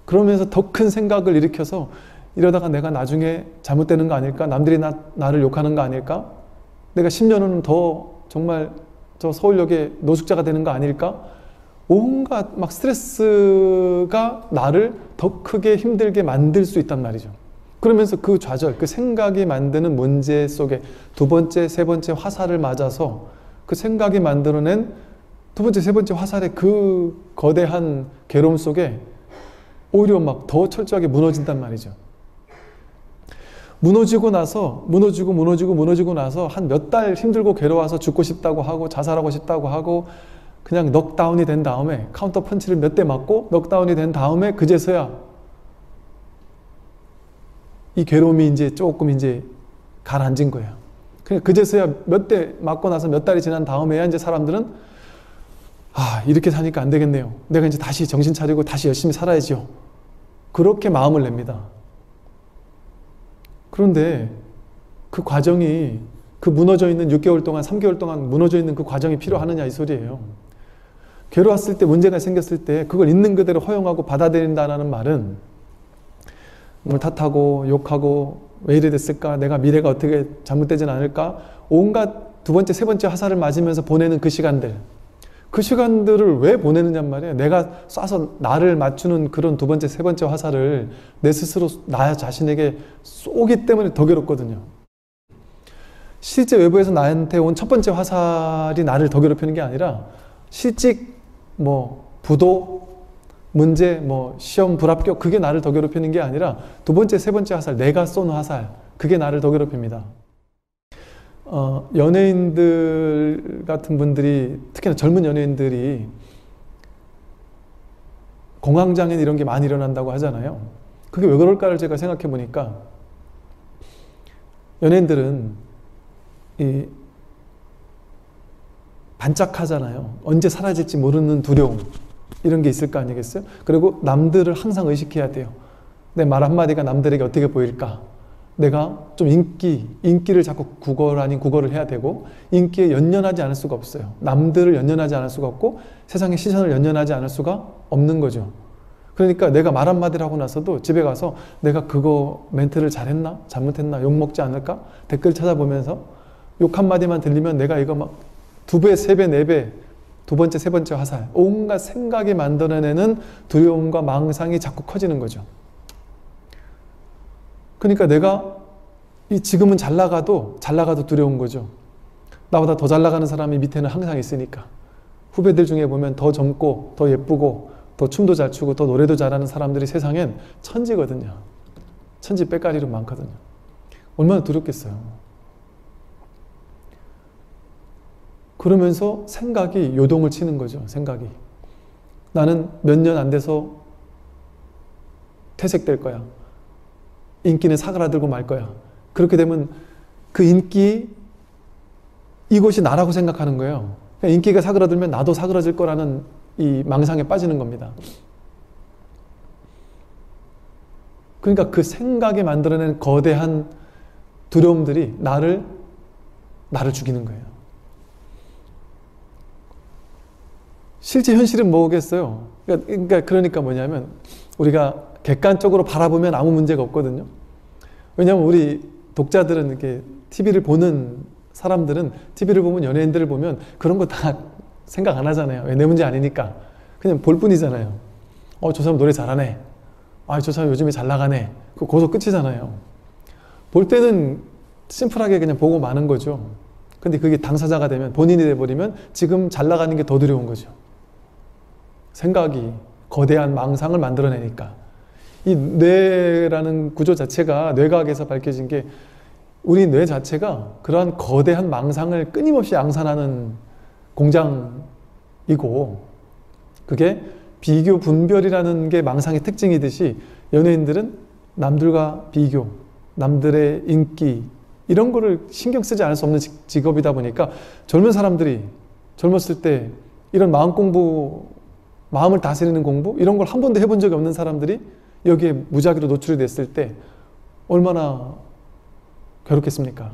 A: 그러면서 더 큰 생각을 일으켜서 이러다가 내가 나중에 잘못되는 거 아닐까? 남들이 나를 욕하는 거 아닐까? 내가 10년 후는 더 정말 저 서울역의 노숙자가 되는 거 아닐까? 온갖 막 스트레스가 나를 더 크게 힘들게 만들 수 있단 말이죠. 그러면서 그 좌절, 그 생각이 만드는 문제 속에 두 번째, 세 번째 화살을 맞아서 그 생각이 만들어낸 두 번째, 세 번째 화살의 그 거대한 괴로움 속에 오히려 막 더 철저하게 무너진단 말이죠. 무너지고 나서 무너지고 나서 한 몇 달 힘들고 괴로워서 죽고 싶다고 하고 자살하고 싶다고 하고 그냥 넉다운이 된 다음에 카운터 펀치를 몇 대 맞고 넉다운이 된 다음에 그제서야 이 괴로움이 이제 조금 이제 가라앉은 거예요. 그제서야 몇 대 맞고 나서 몇 달이 지난 다음에야 이제 사람들은 아, 이렇게 사니까 안 되겠네요. 내가 이제 다시 정신 차리고 다시 열심히 살아야지요. 그렇게 마음을 냅니다. 그런데 그 과정이 그 무너져 있는 6개월 동안 3개월 동안 무너져 있는 그 과정이 필요하느냐 이 소리예요. 괴로웠을 때 문제가 생겼을 때 그걸 있는 그대로 허용하고 받아들인다는 말은 뭘 탓하고 욕하고 왜 이래 됐을까? 내가 미래가 어떻게 잘못되진 않을까? 온갖 두 번째, 세 번째 화살을 맞으면서 보내는 그 시간들을 왜 보내느냐 말이에요. 내가 쏴서 나를 맞추는 그런 두 번째, 세 번째 화살을 내 스스로 나 자신에게 쏘기 때문에 더 괴롭거든요. 실제 외부에서 나한테 온 첫 번째 화살이 나를 더 괴롭히는 게 아니라 실직, 부도, 문제, 시험 불합격 그게 나를 더 괴롭히는 게 아니라 두 번째, 세 번째 화살, 내가 쏜 화살 그게 나를 더 괴롭힙니다. 연예인들 같은 분들이 특히나 젊은 연예인들이 공황장애 이런 게 많이 일어난다고 하잖아요. 그게 왜 그럴까를 제가 생각해 보니까 연예인들은 반짝하잖아요. 언제 사라질지 모르는 두려움 이런 게 있을 거 아니겠어요? 그리고 남들을 항상 의식해야 돼요. 내 말 한마디가 남들에게 어떻게 보일까? 내가 좀 인기를 자꾸 구걸 아닌 구걸을 해야 되고 인기에 연연하지 않을 수가 없어요. 남들을 연연하지 않을 수가 없고 세상의 시선을 연연하지 않을 수가 없는 거죠. 그러니까 내가 말 한마디를 하고 나서도 집에 가서 내가 그거 멘트를 잘했나? 잘못했나? 욕먹지 않을까? 댓글 찾아보면서 욕 한마디만 들리면 내가 이거 막 2배, 3배, 4배 두 번째, 세 번째 화살 온갖 생각이 만들어내는 두려움과 망상이 자꾸 커지는 거죠. 그러니까 내가 지금은 잘 나가도 두려운 거죠. 나보다 더 잘 나가는 사람이 밑에는 항상 있으니까. 후배들 중에 보면 더 젊고 더 예쁘고 더 춤도 잘 추고 더 노래도 잘하는 사람들이 세상엔 천지거든요. 천지 빼까리로 많거든요. 얼마나 두렵겠어요. 그러면서 생각이 요동을 치는 거죠. 생각이. 나는 몇 년 안 돼서 퇴색될 거야. 인기는 사그라들고 말 거야. 그렇게 되면 그 인기 이곳이 나라고 생각하는 거예요. 인기가 사그라들면 나도 사그라질 거라는 이 망상에 빠지는 겁니다. 그러니까 그 생각이 만들어낸 거대한 두려움들이 나를 죽이는 거예요. 실제 현실은 뭐겠어요? 그러니까 뭐냐면 우리가 객관적으로 바라보면 아무 문제가 없거든요. 왜냐하면 우리 독자들은 이렇게 TV를 보는 사람들은 TV를 보면 연예인들을 보면 그런 거 다 생각 안 하잖아요. 왜? 내 문제 아니니까. 그냥 볼 뿐이잖아요. 저 사람 노래 잘하네. 저 사람 요즘에 잘 나가네. 거기서 끝이잖아요. 볼 때는 심플하게 그냥 보고 마는 거죠. 근데 그게 당사자가 되면, 본인이 돼버리면 지금 잘 나가는 게 더 두려운 거죠. 생각이 거대한 망상을 만들어내니까. 이 뇌라는 구조 자체가, 뇌과학에서 밝혀진 게 우리 뇌 자체가 그러한 거대한 망상을 끊임없이 양산하는 공장이고, 그게 비교 분별이라는 게 망상의 특징이듯이 연예인들은 남들과 비교, 남들의 인기, 이런 거를 신경 쓰지 않을 수 없는 직업이다 보니까 젊은 사람들이 젊었을 때 이런 마음 공부, 마음을 다스리는 공부, 이런 걸 한 번도 해본 적이 없는 사람들이 여기에 무작위로 노출이 됐을 때 얼마나 괴롭겠습니까?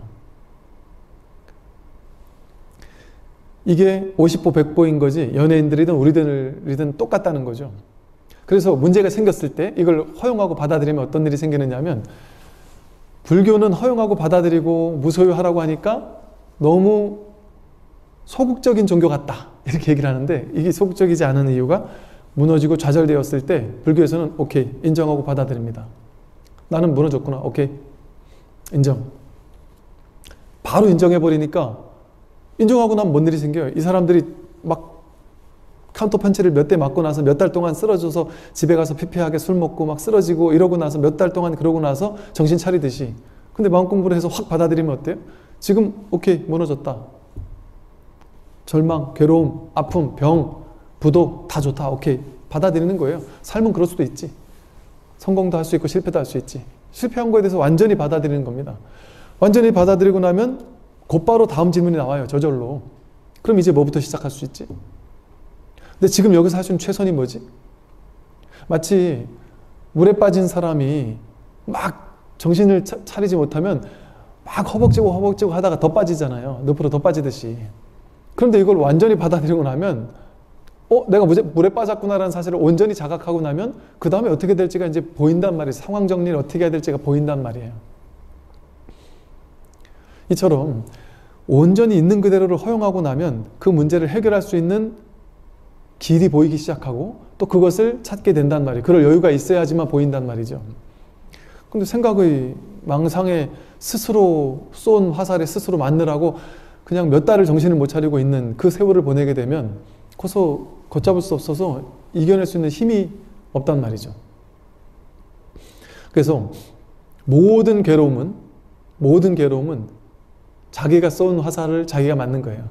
A: 이게 50보 100보인 거지 연예인들이든 우리들이든 똑같다는 거죠. 그래서 문제가 생겼을 때 이걸 허용하고 받아들이면 어떤 일이 생기느냐 하면, 불교는 허용하고 받아들이고 무소유하라고 하니까 너무 소극적인 종교 같다 이렇게 얘기를 하는데, 이게 소극적이지 않은 이유가 무너지고 좌절되었을 때 불교에서는 오케이, 인정하고 받아들입니다. 나는 무너졌구나. 오케이, 인정. 바로 인정해버리니까, 인정하고 나면 뭔 일이 생겨요? 이 사람들이 막 카운터 펀치를 몇 대 맞고 나서 몇 달 동안 쓰러져서 집에 가서 피폐하게 술 먹고 막 쓰러지고 이러고 나서 몇 달 동안 그러고 나서 정신 차리듯이. 근데 마음 공부를 해서 확 받아들이면 어때요? 지금 오케이, 무너졌다. 절망, 괴로움, 아픔, 병, 부도 다 좋다. 오케이, 받아들이는 거예요. 삶은 그럴 수도 있지. 성공도 할 수 있고 실패도 할 수 있지. 실패한 거에 대해서 완전히 받아들이는 겁니다. 완전히 받아들이고 나면 곧바로 다음 질문이 나와요. 저절로. 그럼 이제 뭐부터 시작할 수 있지? 근데 지금 여기서 할 수 있는 최선이 뭐지? 마치 물에 빠진 사람이 막 정신을 차리지 못하면 막 허벅지고 하다가 더 빠지잖아요. 늪으로 더 빠지듯이. 그런데 이걸 완전히 받아들이고 나면 내가 물에 빠졌구나라는 사실을 온전히 자각하고 나면 그 다음에 어떻게 될지가 이제 보인단 말이에요. 상황 정리를 어떻게 해야 될지가 보인단 말이에요. 이처럼 온전히 있는 그대로를 허용하고 나면 그 문제를 해결할 수 있는 길이 보이기 시작하고 또 그것을 찾게 된단 말이에요. 그럴 여유가 있어야지만 보인단 말이죠. 근데 생각의 망상에 스스로 쏜 화살에 스스로 맞느라고 그냥 몇 달을 정신을 못 차리고 있는 그 세월을 보내게 되면 걷잡을 수 없어서 이겨낼 수 있는 힘이 없단 말이죠. 그래서 모든 괴로움은 자기가 쏜 화살을 자기가 맞는 거예요.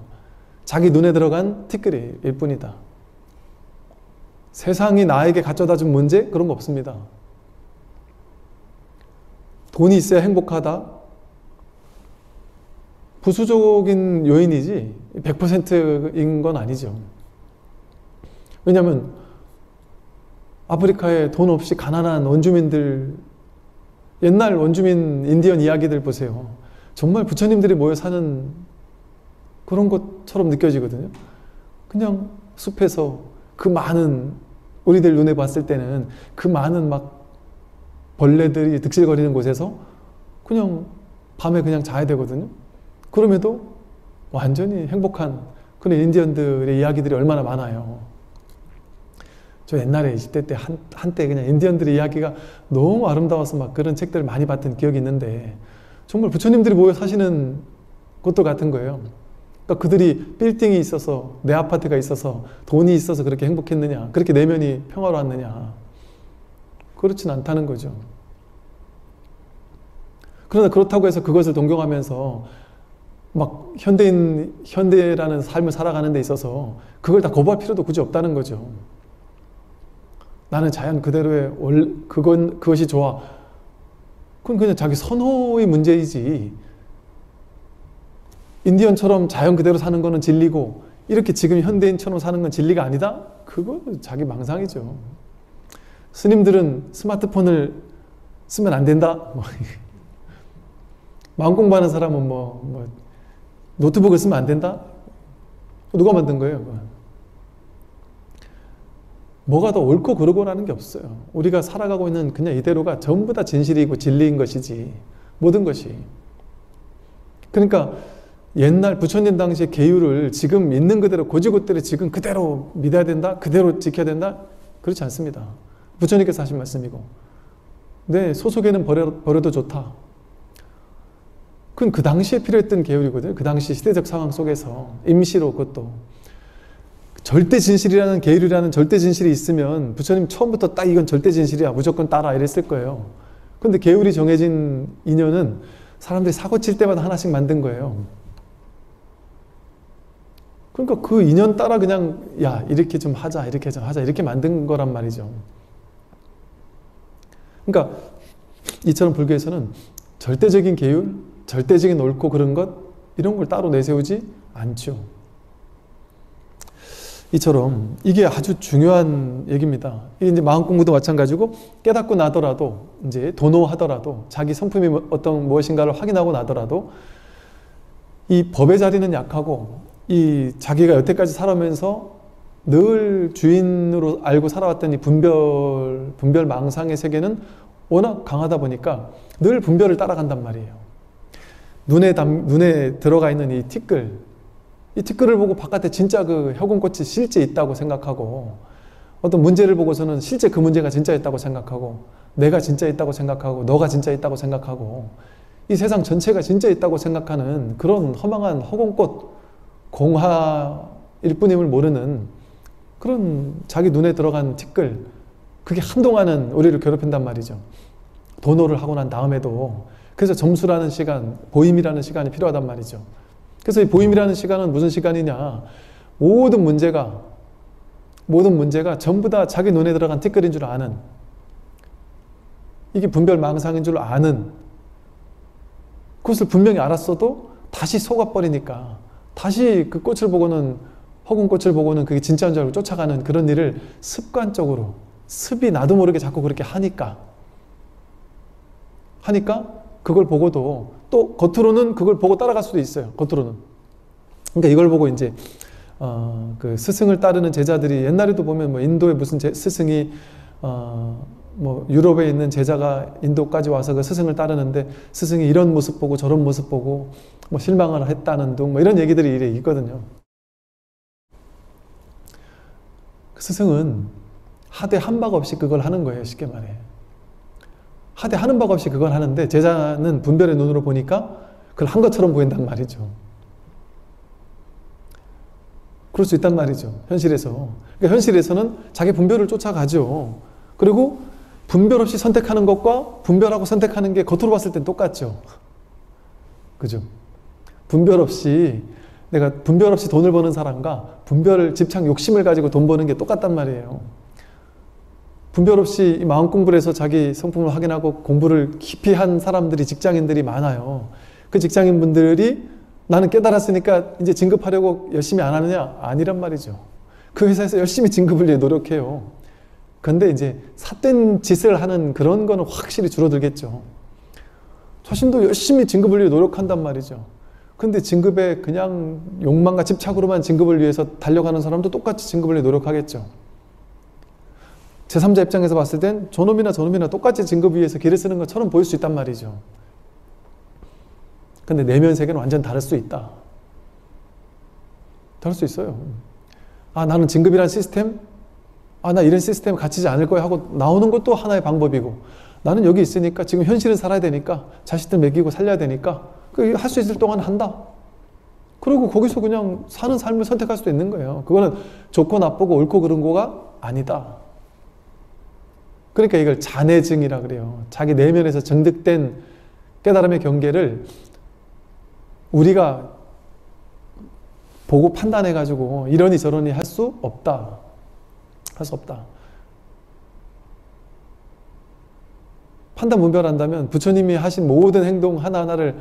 A: 자기 눈에 들어간 티끌일 뿐이다. 세상이 나에게 가져다 준 문제? 그런 거 없습니다. 돈이 있어야 행복하다? 부수적인 요인이지 100%인 건 아니죠. 왜냐하면 아프리카에 돈 없이 가난한 원주민들, 옛날 원주민 인디언 이야기들 보세요. 정말 부처님들이 모여 사는 그런 것처럼 느껴지거든요. 그냥 숲에서 그 많은, 우리들 눈에 봤을 때는 그 많은 막 벌레들이 득실거리는 곳에서 그냥 밤에 그냥 자야 되거든요. 그럼에도 완전히 행복한 그런 인디언들의 이야기들이 얼마나 많아요. 저 옛날에 20대 때 한때 그냥 인디언들의 이야기가 너무 아름다워서 막 그런 책들을 많이 봤던 기억이 있는데, 정말 부처님들이 모여 사시는 곳도 같은 거예요. 그러니까 그들이 빌딩이 있어서, 내 아파트가 있어서, 돈이 있어서 그렇게 행복했느냐, 그렇게 내면이 평화로웠느냐, 그렇진 않다는 거죠. 그러나 그렇다고 해서 그것을 동경하면서 막 현대라는 삶을 살아가는 데 있어서 그걸 다 거부할 필요도 굳이 없다는 거죠. 나는 자연 그대로의 그것이 좋아. 그건 그냥 자기 선호의 문제이지, 인디언처럼 자연 그대로 사는 거는 진리고 이렇게 지금 현대인처럼 사는 건 진리가 아니다? 그거 자기 망상이죠. 스님들은 스마트폰을 쓰면 안 된다? 마음 공부하는 사람은 노트북을 쓰면 안 된다? 누가 만든 거예요? 뭐가 더 옳고 그르고라는 게 없어요. 우리가 살아가고 있는 그냥 이대로가 전부 다 진실이고 진리인 것이지, 모든 것이. 그러니까 옛날 부처님 당시의 계율을 지금 있는 그대로 고지고대로 지금 그대로 믿어야 된다? 그대로 지켜야 된다? 그렇지 않습니다. 부처님께서 하신 말씀이고, 네, 소속에는 버려도 좋다. 그건 그 당시에 필요했던 계율이거든요. 그 당시 시대적 상황 속에서 임시로, 그것도 절대 진실이라는 계율이라는 절대 진실이 있으면 부처님 처음부터 딱 이건 절대 진실이야, 무조건 따라 이랬을 거예요. 근데 계율이 정해진 인연은 사람들이 사고 칠 때마다 하나씩 만든 거예요. 그러니까 그 인연 따라 그냥 야 이렇게 좀 하자, 이렇게 좀 하자, 이렇게 만든 거란 말이죠. 그러니까 이처럼 불교에서는 절대적인 계율, 절대적인 옳고 그런 것, 이런 걸 따로 내세우지 않죠. 이처럼 이게 아주 중요한 얘기입니다. 이게 이제 마음 공부도 마찬가지고, 깨닫고 나더라도, 이제 도노하더라도, 자기 성품이 어떤 무엇인가를 확인하고 나더라도 이 법의 자리는 약하고, 이 자기가 여태까지 살아오면서 늘 주인으로 알고 살아왔던 이 분별 망상의 세계는 워낙 강하다 보니까 늘 분별을 따라간단 말이에요. 눈에 들어가 있는 이 티끌을 보고 바깥에 진짜 그 혁운꽃이 실제 있다고 생각하고, 어떤 문제를 보고서는 실제 그 문제가 진짜 있다고 생각하고, 내가 진짜 있다고 생각하고, 너가 진짜 있다고 생각하고, 이 세상 전체가 진짜 있다고 생각하는 그런 허망한 혁운꽃 공하일 뿐임을 모르는 그런 자기 눈에 들어간 티끌, 그게 한동안은 우리를 괴롭힌단 말이죠. 도노를 하고 난 다음에도. 그래서 점수라는 시간, 보임이라는 시간이 필요하단 말이죠. 그래서 이 보임이라는 시간은 무슨 시간이냐, 모든 문제가 전부 다 자기 눈에 들어간 티끌인 줄 아는, 이게 분별망상인 줄 아는, 그것을 분명히 알았어도 다시 속아버리니까 다시 그 꽃을 보고는, 허군 꽃을 보고는 그게 진짜인 줄 알고 쫓아가는 그런 일을 습관적으로, 습이 나도 모르게 자꾸 그렇게 하니까 그걸 보고도 또 겉으로는 그걸 보고 따라갈 수도 있어요. 겉으로는. 그러니까 이걸 보고 이제 그 스승을 따르는 제자들이, 옛날에도 보면 뭐 인도의 무슨 스승이 뭐 유럽에 있는 제자가 인도까지 와서 그 스승을 따르는데 스승이 이런 모습 보고 저런 모습 보고 뭐 실망을 했다는 둥, 뭐 이런 얘기들이 이래 있거든요. 그 스승은 하되 한 바가 없이 그걸 하는 거예요. 쉽게 말해. 하되 하는 바가 없이 그걸 하는데, 제자는 분별의 눈으로 보니까 그걸 한 것처럼 보인단 말이죠. 그럴 수 있단 말이죠. 현실에서. 그러니까 현실에서는 자기 분별을 쫓아가죠. 그리고 분별 없이 선택하는 것과 분별하고 선택하는 게 겉으로 봤을 땐 똑같죠. 그죠? 내가 분별 없이 돈을 버는 사람과 집착 욕심을 가지고 돈 버는 게 똑같단 말이에요. 분별 없이 마음 공부를 해서 자기 성품을 확인하고 공부를 깊이 한 사람들이, 직장인들이 많아요. 그 직장인분들이 나는 깨달았으니까 이제 진급하려고 열심히 안 하느냐? 아니란 말이죠. 그 회사에서 열심히 진급을 위해 노력해요. 그런데 이제 삿된 짓을 하는 그런 거는 확실히 줄어들겠죠. 자신도 열심히 진급을 위해 노력한단 말이죠. 근데 진급에 그냥 욕망과 집착으로만 진급을 위해서 달려가는 사람도 똑같이 진급을 위해 노력하겠죠. 제3자 입장에서 봤을 땐 저놈이나 똑같이 진급 위해서 길을 쓰는 것처럼 보일 수 있단 말이죠. 근데 내면 세계는 완전 다를 수 있다. 다를 수 있어요. 아, 나는 진급이라는 시스템? 아, 나 이런 시스템 갇히지 않을 거야 하고 나오는 것도 하나의 방법이고, 나는 여기 있으니까 지금 현실은 살아야 되니까, 자식들 먹이고 살려야 되니까 할 수 있을 동안 한다. 그리고 거기서 그냥 사는 삶을 선택할 수도 있는 거예요. 그거는 좋고 나쁘고 옳고 그른 거가 아니다. 그러니까 이걸 잔해증이라 그래요. 자기 내면에서 정득된 깨달음의 경계를 우리가 보고 판단해가지고 이러니 저러니 할 수 없다. 할 수 없다. 판단 분별한다면 부처님이 하신 모든 행동 하나하나를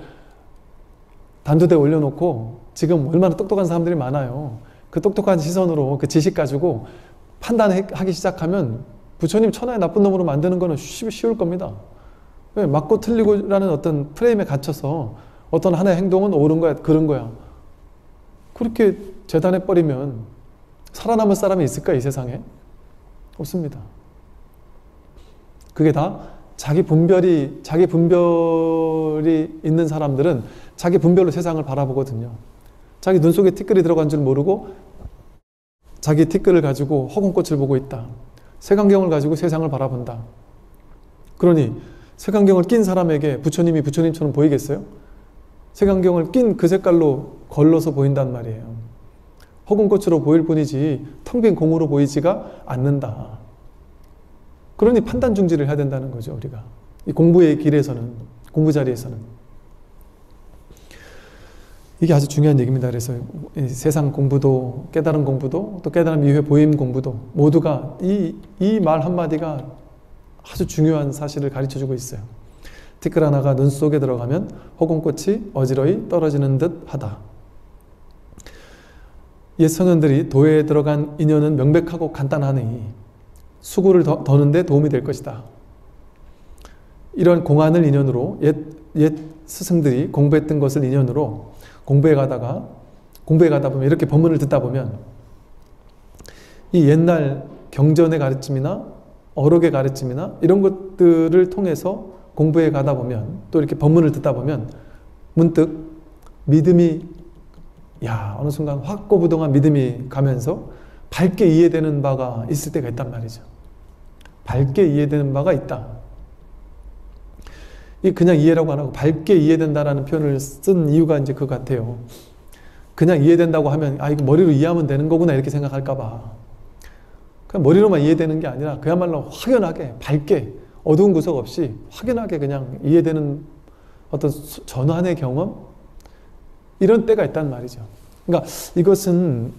A: 단두대에 올려놓고, 지금 얼마나 똑똑한 사람들이 많아요. 그 똑똑한 시선으로 그 지식 가지고 판단하기 시작하면 부처님 천하의 나쁜 놈으로 만드는 거는 쉬울 겁니다. 왜? 맞고 틀리고라는 어떤 프레임에 갇혀서 어떤 하나의 행동은 옳은 거야, 그런 거야, 그렇게 재단해버리면 살아남을 사람이 있을까, 이 세상에? 없습니다. 그게 다 자기 분별이 있는 사람들은 자기 분별로 세상을 바라보거든요. 자기 눈 속에 티끌이 들어간 줄 모르고 자기 티끌을 가지고 허공꽃을 보고 있다. 색안경을 가지고 세상을 바라본다. 그러니 색안경을 낀 사람에게 부처님이 부처님처럼 보이겠어요? 색안경을 낀 그 색깔로 걸러서 보인단 말이에요. 허공꽃으로 보일 뿐이지 텅 빈 공으로 보이지가 않는다. 그러니 판단 중지를 해야 된다는 거죠, 우리가. 이 공부의 길에서는, 공부 자리에서는. 이게 아주 중요한 얘기입니다. 그래서 이 세상 공부도, 깨달음 공부도, 또 깨달음 이후의 보임 공부도 모두가 이 말 한마디가 아주 중요한 사실을 가르쳐주고 있어요. 티끌 하나가 눈 속에 들어가면 허공꽃이 어지러이 떨어지는 듯 하다. 옛 선현들이 도에 들어간 인연은 명백하고 간단하니 수고를 더는 데 도움이 될 것이다. 이런 공안을 인연으로 옛 스승들이 공부했던 것을 인연으로 공부해 가다 보면, 이렇게 법문을 듣다 보면 이 옛날 경전의 가르침이나 어록의 가르침이나 이런 것들을 통해서 공부해 가다 보면, 또 이렇게 법문을 듣다 보면 문득 믿음이 어느 순간 확고부동한 믿음이 가면서 밝게 이해되는 바가 있을 때가 있단 말이죠. 밝게 이해되는 바가 있다. 이 그냥 이해라고 안 하고 밝게 이해된다라는 표현을 쓴 이유가 이제 그거 같아요. 그냥 이해된다고 하면 이거 머리로 이해하면 되는 거구나 이렇게 생각할까 봐. 그냥 머리로만 이해되는 게 아니라 그야말로 확연하게 밝게 어두운 구석 없이 확연하게 그냥 이해되는 어떤 전환의 경험, 이런 때가 있단 말이죠. 그러니까 이것은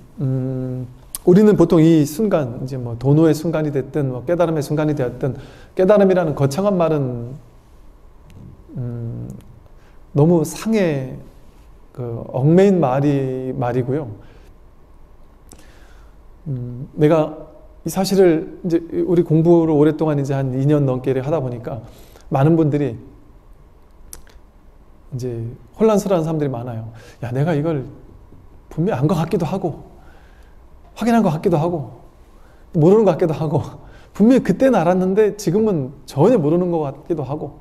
A: 우리는 보통 이 순간, 이제 뭐 도노의 순간이 됐든 뭐 깨달음의 순간이 되었든, 깨달음이라는 거창한 말은 너무 상의 얽매인 말이고요. 내가 이 사실을 이제 우리 공부를 오랫동안 이제 한 2년 넘게 하다 보니까 많은 분들이 이제 혼란스러운 사람들이 많아요. 내가 이걸 분명히 안 것 같기도 하고, 확인한 것 같기도 하고, 모르는 것 같기도 하고, 분명히 그때는 알았는데 지금은 전혀 모르는 것 같기도 하고,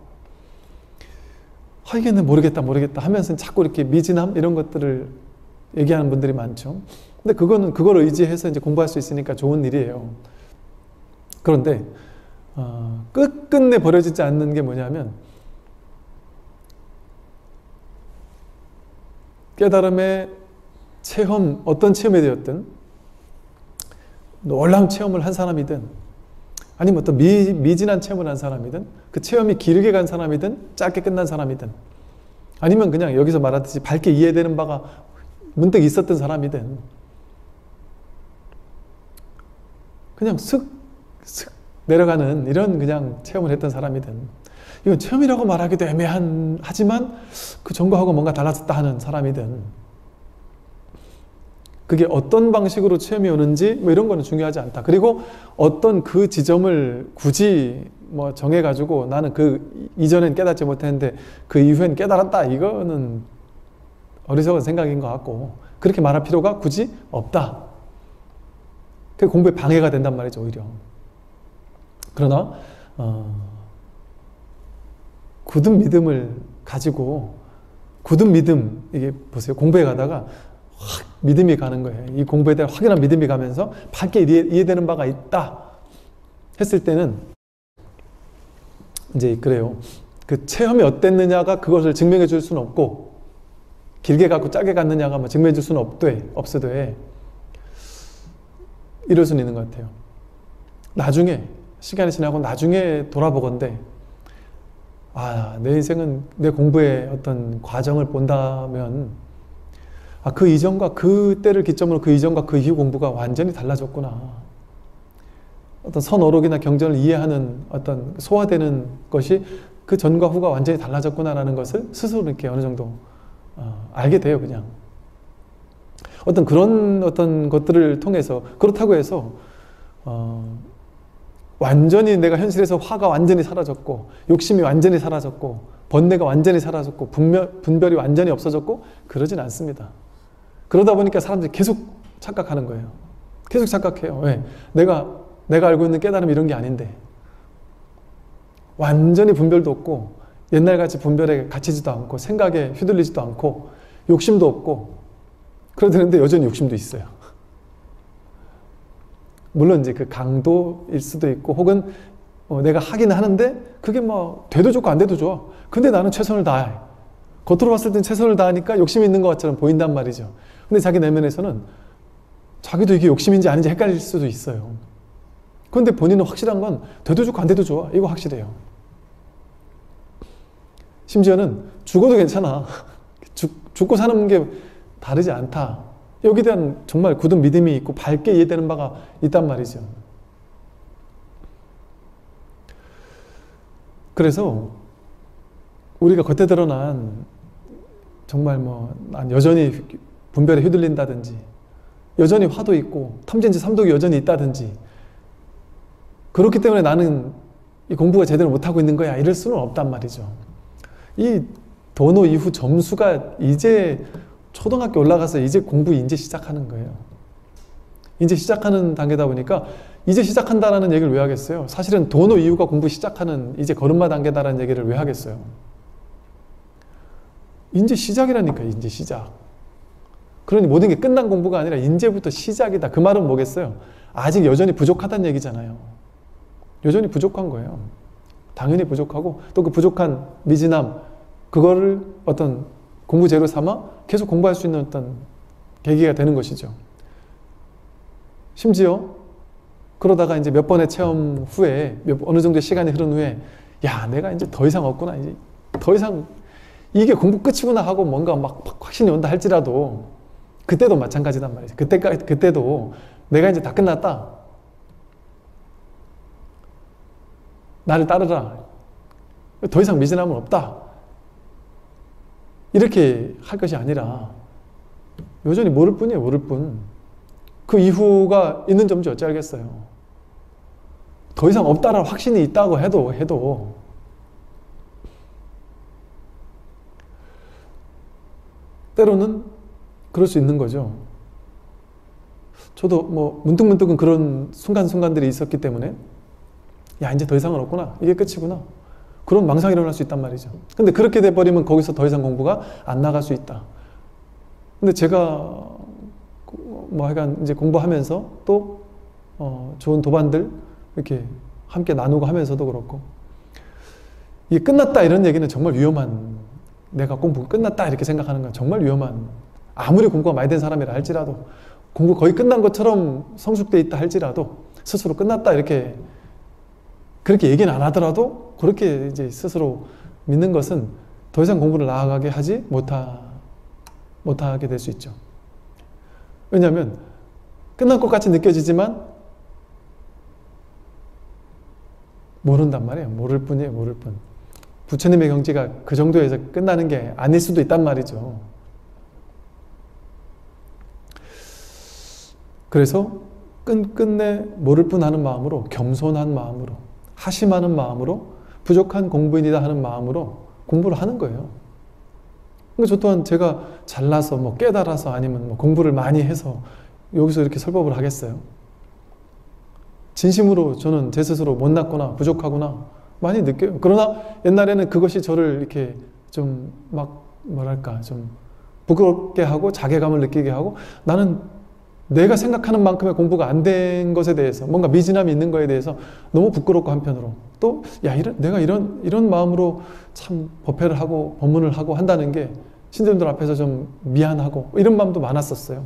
A: 이게 모르겠다 하면서 자꾸 이렇게 미진함 이런 것들을 얘기하는 분들이 많죠. 근데 그걸 의지해서 이제 공부할 수 있으니까 좋은 일이에요. 그런데 끝끝내 버려지지 않는 게 뭐냐면, 깨달음의 체험, 어떤 체험이 되었든, 놀라운 체험을 한 사람이든, 아니면 어떤 미진한 체험을 한 사람이든, 그 체험이 길게 간 사람이든 짧게 끝난 사람이든, 아니면 그냥 여기서 말하듯이 밝게 이해되는 바가 문득 있었던 사람이든, 그냥 슥 내려가는 이런 그냥 체험을 했던 사람이든, 이건 체험이라고 말하기도 하지만 그 전과하고 뭔가 달라졌다 하는 사람이든, 그게 어떤 방식으로 체험이 오는지 뭐 이런 거는 중요하지 않다. 그리고 어떤 그 지점을 굳이 뭐 정해가지고 나는 그 이전엔 깨닫지 못했는데 그 이후엔 깨달았다, 이거는 어리석은 생각인 것 같고, 그렇게 말할 필요가 굳이 없다. 그게 공부에 방해가 된단 말이죠, 오히려. 그러나 굳은 믿음을 가지고, 굳은 믿음, 이게 보세요, 공부해 가다가 확 믿음이 가는 거예요. 이 공부에 대한 확연한 믿음이 가면서 밝게 이해되는 바가 있다 했을 때는 이제 그래요. 그 체험이 어땠느냐가 그것을 증명해 줄 수는 없고, 길게 가고 짧게 갔느냐가 뭐 증명해 줄 수는 없어도 이럴 수는 있는 것 같아요. 나중에 시간이 지나고 나중에 돌아보건대 내 인생은 내 공부의 어떤 과정을 본다면 그 이전과 그때를 기점으로 그 이전과 그 이후 공부가 완전히 달라졌구나. 어떤 선어록이나 경전을 이해하는 어떤 소화되는 것이 그 전과 후가 완전히 달라졌구나라는 것을 스스로 이렇게 어느 정도 알게 돼요, 그냥. 그런 어떤 것들을 통해서, 그렇다고 해서 완전히 내가 현실에서 화가 완전히 사라졌고, 욕심이 완전히 사라졌고, 번뇌가 완전히 사라졌고, 분별이 완전히 없어졌고, 그러진 않습니다. 그러다 보니까 사람들이 계속 착각하는 거예요. 계속 착각해요. 왜? 내가 알고 있는 깨달음이 이런 게 아닌데. 완전히 분별도 없고 옛날같이 분별에 갇히지도 않고 생각에 휘둘리지도 않고 욕심도 없고 그러는데 여전히 욕심도 있어요. 물론 이제 그 강도일 수도 있고 혹은 내가 하기는 하는데 그게 뭐 돼도 좋고 안 돼도 좋아. 근데 나는 최선을 다해. 겉으로 봤을 땐 최선을 다하니까 욕심이 있는 것처럼 보인단 말이죠. 근데 자기 내면에서는 자기도 이게 욕심인지 아닌지 헷갈릴 수도 있어요. 그런데 본인은 확실한 건 돼도 좋고 안 돼도 좋아. 이거 확실해요. 심지어는 죽어도 괜찮아. 죽고 사는 게 다르지 않다. 여기에 대한 정말 굳은 믿음이 있고 밝게 이해되는 바가 있단 말이죠. 그래서 우리가 겉에 드러난 정말 난 여전히 분별에 휘둘린다든지 여전히 화도 있고 탐진치 삼독이 여전히 있다든지 그렇기 때문에 나는 이 공부가 제대로 못하고 있는 거야 이럴 수는 없단 말이죠. 이 도노 이후 점수가 이제 초등학교 올라가서 이제 공부 이제 시작하는 거예요. 이제 시작하는 단계다 보니까 이제 시작한다라는 얘기를 왜 하겠어요? 사실은 도노 이후가 공부 시작하는 이제 걸음마 단계다라는 얘기를 왜 하겠어요? 이제 시작이라니까. 이제 시작. 그러니 모든 게 끝난 공부가 아니라 이제부터 시작이다. 그 말은 뭐겠어요? 아직 여전히 부족하다는 얘기잖아요. 여전히 부족한 거예요. 당연히 부족하고 또 그 부족한 미진함 그거를 어떤 공부 재료 삼아 계속 공부할 수 있는 어떤 계기가 되는 것이죠. 심지어 그러다가 이제 몇 번의 체험 후에 어느 정도의 시간이 흐른 후에 야 내가 이제 더 이상 없구나. 이제 더 이상 이게 공부 끝이구나 하고 뭔가 막 확신이 온다 할지라도 그때도 마찬가지단 말이죠. 그때도 내가 이제 다 끝났다. 나를 따르라. 더 이상 미진함은 없다. 이렇게 할 것이 아니라 여전히 모를 뿐이에요. 모를 뿐. 그 이후가 있는 점지 어찌 알겠어요. 더 이상 없다라는 확신이 있다고 해도 때로는 그럴 수 있는 거죠. 저도 문득문득은 그런 순간순간들이 있었기 때문에 야 이제 더 이상은 없구나. 이게 끝이구나. 그런 망상이 일어날 수 있단 말이죠. 근데 그렇게 돼버리면 거기서 더 이상 공부가 안 나갈 수 있다. 근데 제가 하여간 이제 공부하면서 또 좋은 도반들 이렇게 함께 나누고 하면서도 그렇고 이게 끝났다 이런 얘기는 정말 위험한 내가 공부 끝났다 이렇게 생각하는 건 정말 위험한 아무리 공부가 많이 된 사람이라 할지라도 공부 거의 끝난 것처럼 성숙돼 있다 할지라도 스스로 끝났다 이렇게 그렇게 얘기는 안 하더라도 그렇게 이제 스스로 믿는 것은 더 이상 공부를 나아가게 하지 못하게 될 수 있죠. 왜냐하면 끝난 것 같이 느껴지지만 모른단 말이에요. 모를 뿐이에요. 모를 뿐. 부처님의 경지가 그 정도에서 끝나는 게 아닐 수도 있단 말이죠. 그래서 끝끝내 모를 뿐 하는 마음으로 겸손한 마음으로 하심하는 마음으로 부족한 공부인이다 하는 마음으로 공부를 하는 거예요. 그러니까 저 또한 제가 잘나서 깨달아서 아니면 공부를 많이 해서 여기서 이렇게 설법을 하겠어요. 진심으로 저는 제 스스로 못났구나 부족하구나 많이 느껴요. 그러나 옛날에는 그것이 저를 이렇게 좀 좀 부끄럽게 하고 자괴감을 느끼게 하고 나는 내가 생각하는 만큼의 공부가 안 된 것에 대해서 뭔가 미진함이 있는 거에 대해서 너무 부끄럽고 한편으로 또 내가 이런 마음으로 참 법회를 하고 법문을 하고 한다는 게 신도님들 앞에서 좀 미안하고 이런 마음도 많았었어요.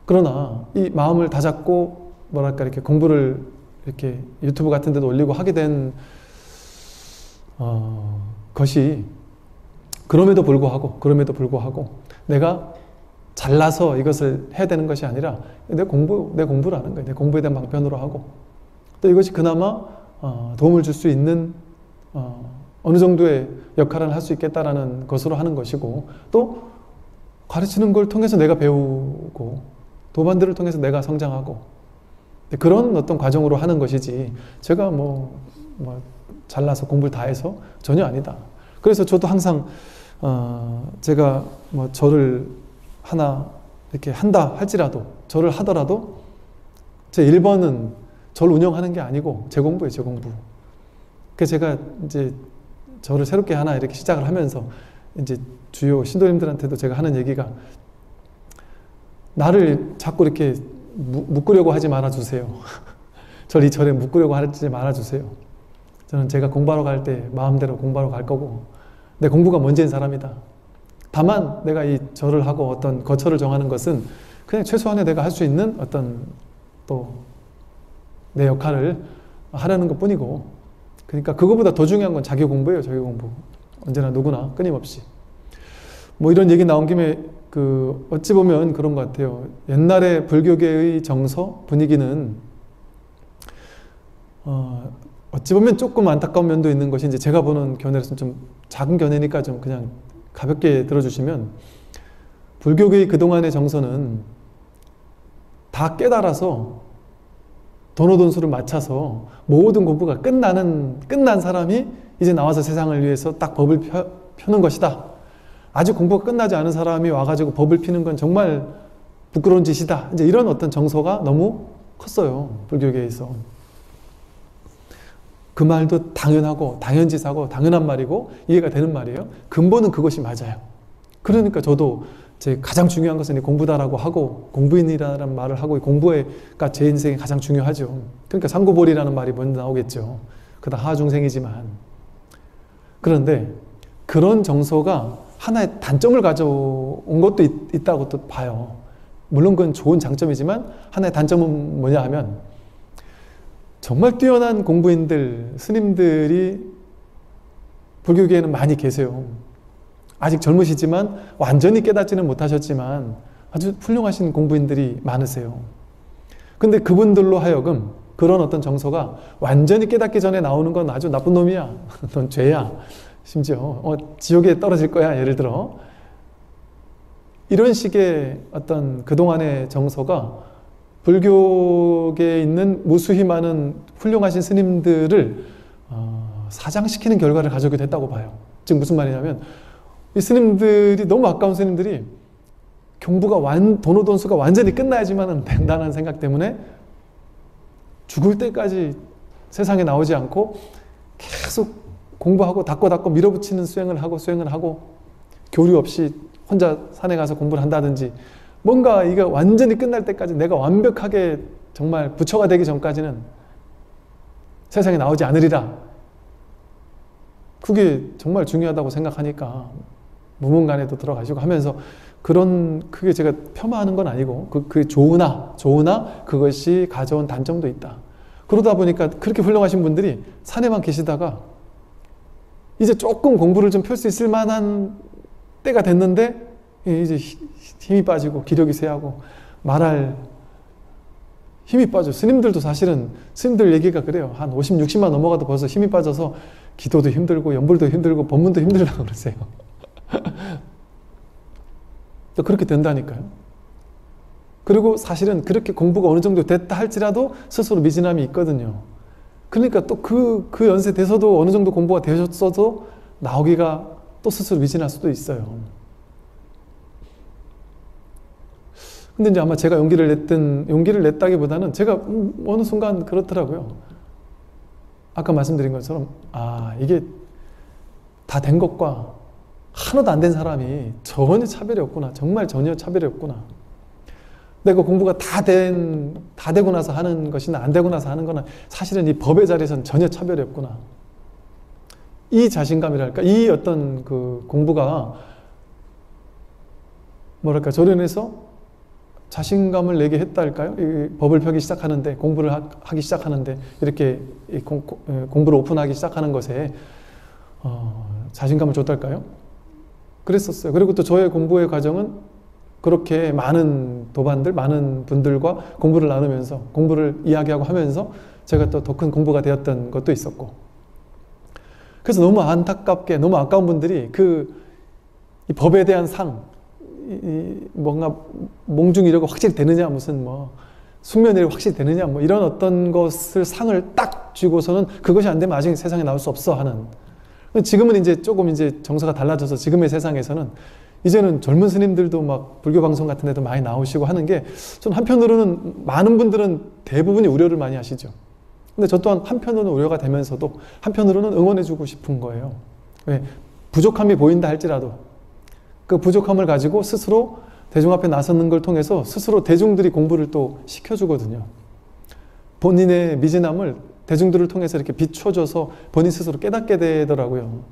A: 그러나 이 마음을 다잡고 이렇게 공부를 이렇게 유튜브 같은 데도 올리고 하게 된 것이 그럼에도 불구하고 내가 잘나서 이것을 해야 되는 것이 아니라 내 공부를 하는 거예요. 내 공부에 대한 방편으로 하고 또 이것이 그나마 도움을 줄 수 있는 어느 정도의 역할을 할 수 있겠다라는 것으로 하는 것이고 또 가르치는 걸 통해서 내가 배우고 도반들을 통해서 내가 성장하고 그런 어떤 과정으로 하는 것이지 제가 잘나서 공부를 다 해서 전혀 아니다. 그래서 저도 항상 제가 저를 하나 이렇게 한다 할지라도 저를 하더라도 제 1번은 저를 운영하는 게 아니고 제 공부예요. 제 공부. 그래서 제가 이제 저를 새롭게 하나 이렇게 시작을 하면서 이제 주요 신도님들한테도 제가 하는 얘기가, 나를 자꾸 이렇게 묶으려고 하지 말아주세요. 저를 이 절에 묶으려고 하지 말아주세요. 저는 제가 공부하러 갈 때 마음대로 공부하러 갈 거고, 내 공부가 먼저인 사람이다. 다만 내가 이 절을 하고 어떤 거처를 정하는 것은 그냥 최소한의 내가 할 수 있는 어떤 또 내 역할을 하려는 것 뿐이고, 그러니까 그거보다 더 중요한 건 자기 공부예요. 자기 공부. 언제나 누구나 끊임없이. 뭐 이런 얘기 나온 김에 어찌 보면 그런 것 같아요. 옛날에 불교계의 정서 분위기는 어찌 보면 조금 안타까운 면도 있는 것이, 이제 제가 보는 견해로서는 좀 작은 견해니까 좀 그냥 가볍게 들어주시면, 불교계의 그동안의 정서는 다 깨달아서 돈오돈수를 맞춰서 모든 공부가 끝난 사람이 이제 나와서 세상을 위해서 딱 법을 펴는 것이다. 아직 공부가 끝나지 않은 사람이 와가지고 법을 피는 건 정말 부끄러운 짓이다. 이제 이런 어떤 정서가 너무 컸어요. 불교계에서. 그 말도 당연하고 당연지사고 당연한 말이고 이해가 되는 말이에요. 근본은 그것이 맞아요. 그러니까 저도 제 가장 중요한 것은 공부다라고 하고, 공부인이라는 말을 하고, 공부가 제 인생에 가장 중요하죠. 그러니까 상고볼이라는 말이 먼저 나오겠죠. 그다음 하중생이지만. 그런데 그런 정서가 하나의 단점을 가져온 것도 있다고 또 봐요. 물론 그건 좋은 장점이지만 하나의 단점은 뭐냐 하면, 정말 뛰어난 공부인들, 스님들이 불교계에는 많이 계세요. 아직 젊으시지만 완전히 깨닫지는 못하셨지만 아주 훌륭하신 공부인들이 많으세요. 근데 그분들로 하여금 그런 어떤 정서가 완전히 깨닫기 전에 나오는 건 아주 나쁜 놈이야. 넌 죄야. 심지어 지옥에 떨어질 거야. 예를 들어. 이런 식의 어떤 그동안의 정서가 불교계에 있는 무수히 많은 훌륭하신 스님들을 사장시키는 결과를 가져오게 됐다고 봐요. 즉 무슨 말이냐면, 이 스님들이, 너무 아까운 스님들이 공부가 돈오돈수가 완전히 끝나야지만 된다는 생각 때문에 죽을 때까지 세상에 나오지 않고 계속 공부하고 닦고 밀어붙이는 수행을 하고 교류 없이 혼자 산에 가서 공부를 한다든지, 뭔가 이게 완전히 끝날 때까지 내가 완벽하게 정말 부처가 되기 전까지는 세상에 나오지 않으리라. 그게 정말 중요하다고 생각하니까 무문간에도 들어가시고 하면서, 그게 제가 폄하하는 건 아니고 그게 좋으나 그것이 가져온 단점도 있다. 그러다 보니까 그렇게 훌륭하신 분들이 산에만 계시다가 이제 조금 공부를 좀 펼 수 있을 만한 때가 됐는데 이제 힘이 빠지고 기력이 쇠하고 말할 힘이 빠져. 스님들도 사실은 스님들 얘기가 그래요. 한 50, 60만 넘어가도 벌써 힘이 빠져서 기도도 힘들고 연불도 힘들고 법문도 힘들다고 그러세요. 또 그렇게 된다니까요. 그리고 사실은 그렇게 공부가 어느 정도 됐다 할지라도 스스로 미진함이 있거든요. 그러니까 또 그 연세 돼서도 어느 정도 공부가 되셨어도 나오기가 또 스스로 미진할 수도 있어요. 근데 이제 아마 제가 용기를 냈다기보다는 제가 어느 순간 그렇더라고요. 아까 말씀드린 것처럼, 이게 다 된 것과 하나도 안 된 사람이 전혀 차별이 없구나. 정말 전혀 차별이 없구나. 내가 공부가 다 되고 나서 하는 것이나 안 되고 나서 하는 거나 사실은 이 법의 자리에서는 전혀 차별이 없구나. 이 자신감이랄까, 이 어떤 그 공부가 뭐랄까, 저로 인해서 자신감을 내게 했다 할까요? 이 법을 펴기 시작하는데, 공부를 하기 시작하는데, 이렇게 공부를 오픈하기 시작하는 것에 자신감을 줬달까요? 그랬었어요. 그리고 또 저의 공부의 과정은 그렇게 많은 도반들, 많은 분들과 공부를 나누면서, 공부를 이야기하고 하면서 제가 또 더 큰 공부가 되었던 것도 있었고, 그래서 너무 안타깝게, 너무 아까운 분들이 이 법에 대한 뭔가 몽중이력이 확실히 되느냐, 무슨 숙면이력이 확실히 되느냐, 이런 어떤 것을 상을 딱 쥐고서는 그것이 안 되면 아직 세상에 나올 수 없어 하는. 지금은 이제 조금 정서가 달라져서 지금의 세상에서는 이제는 젊은 스님들도 막 불교 방송 같은 데도 많이 나오시고 하는 게, 전 한편으로는 많은 분들은 대부분이 우려를 많이 하시죠. 근데 저 또한 한편으로는 우려가 되면서도 한편으로는 응원해주고 싶은 거예요. 왜? 부족함이 보인다 할지라도 그 부족함을 가지고 스스로 대중 앞에 나서는 걸 통해서 스스로 대중들이 공부를 또 시켜주거든요. 본인의 미진함을 대중들을 통해서 이렇게 비춰줘서 본인 스스로 깨닫게 되더라고요.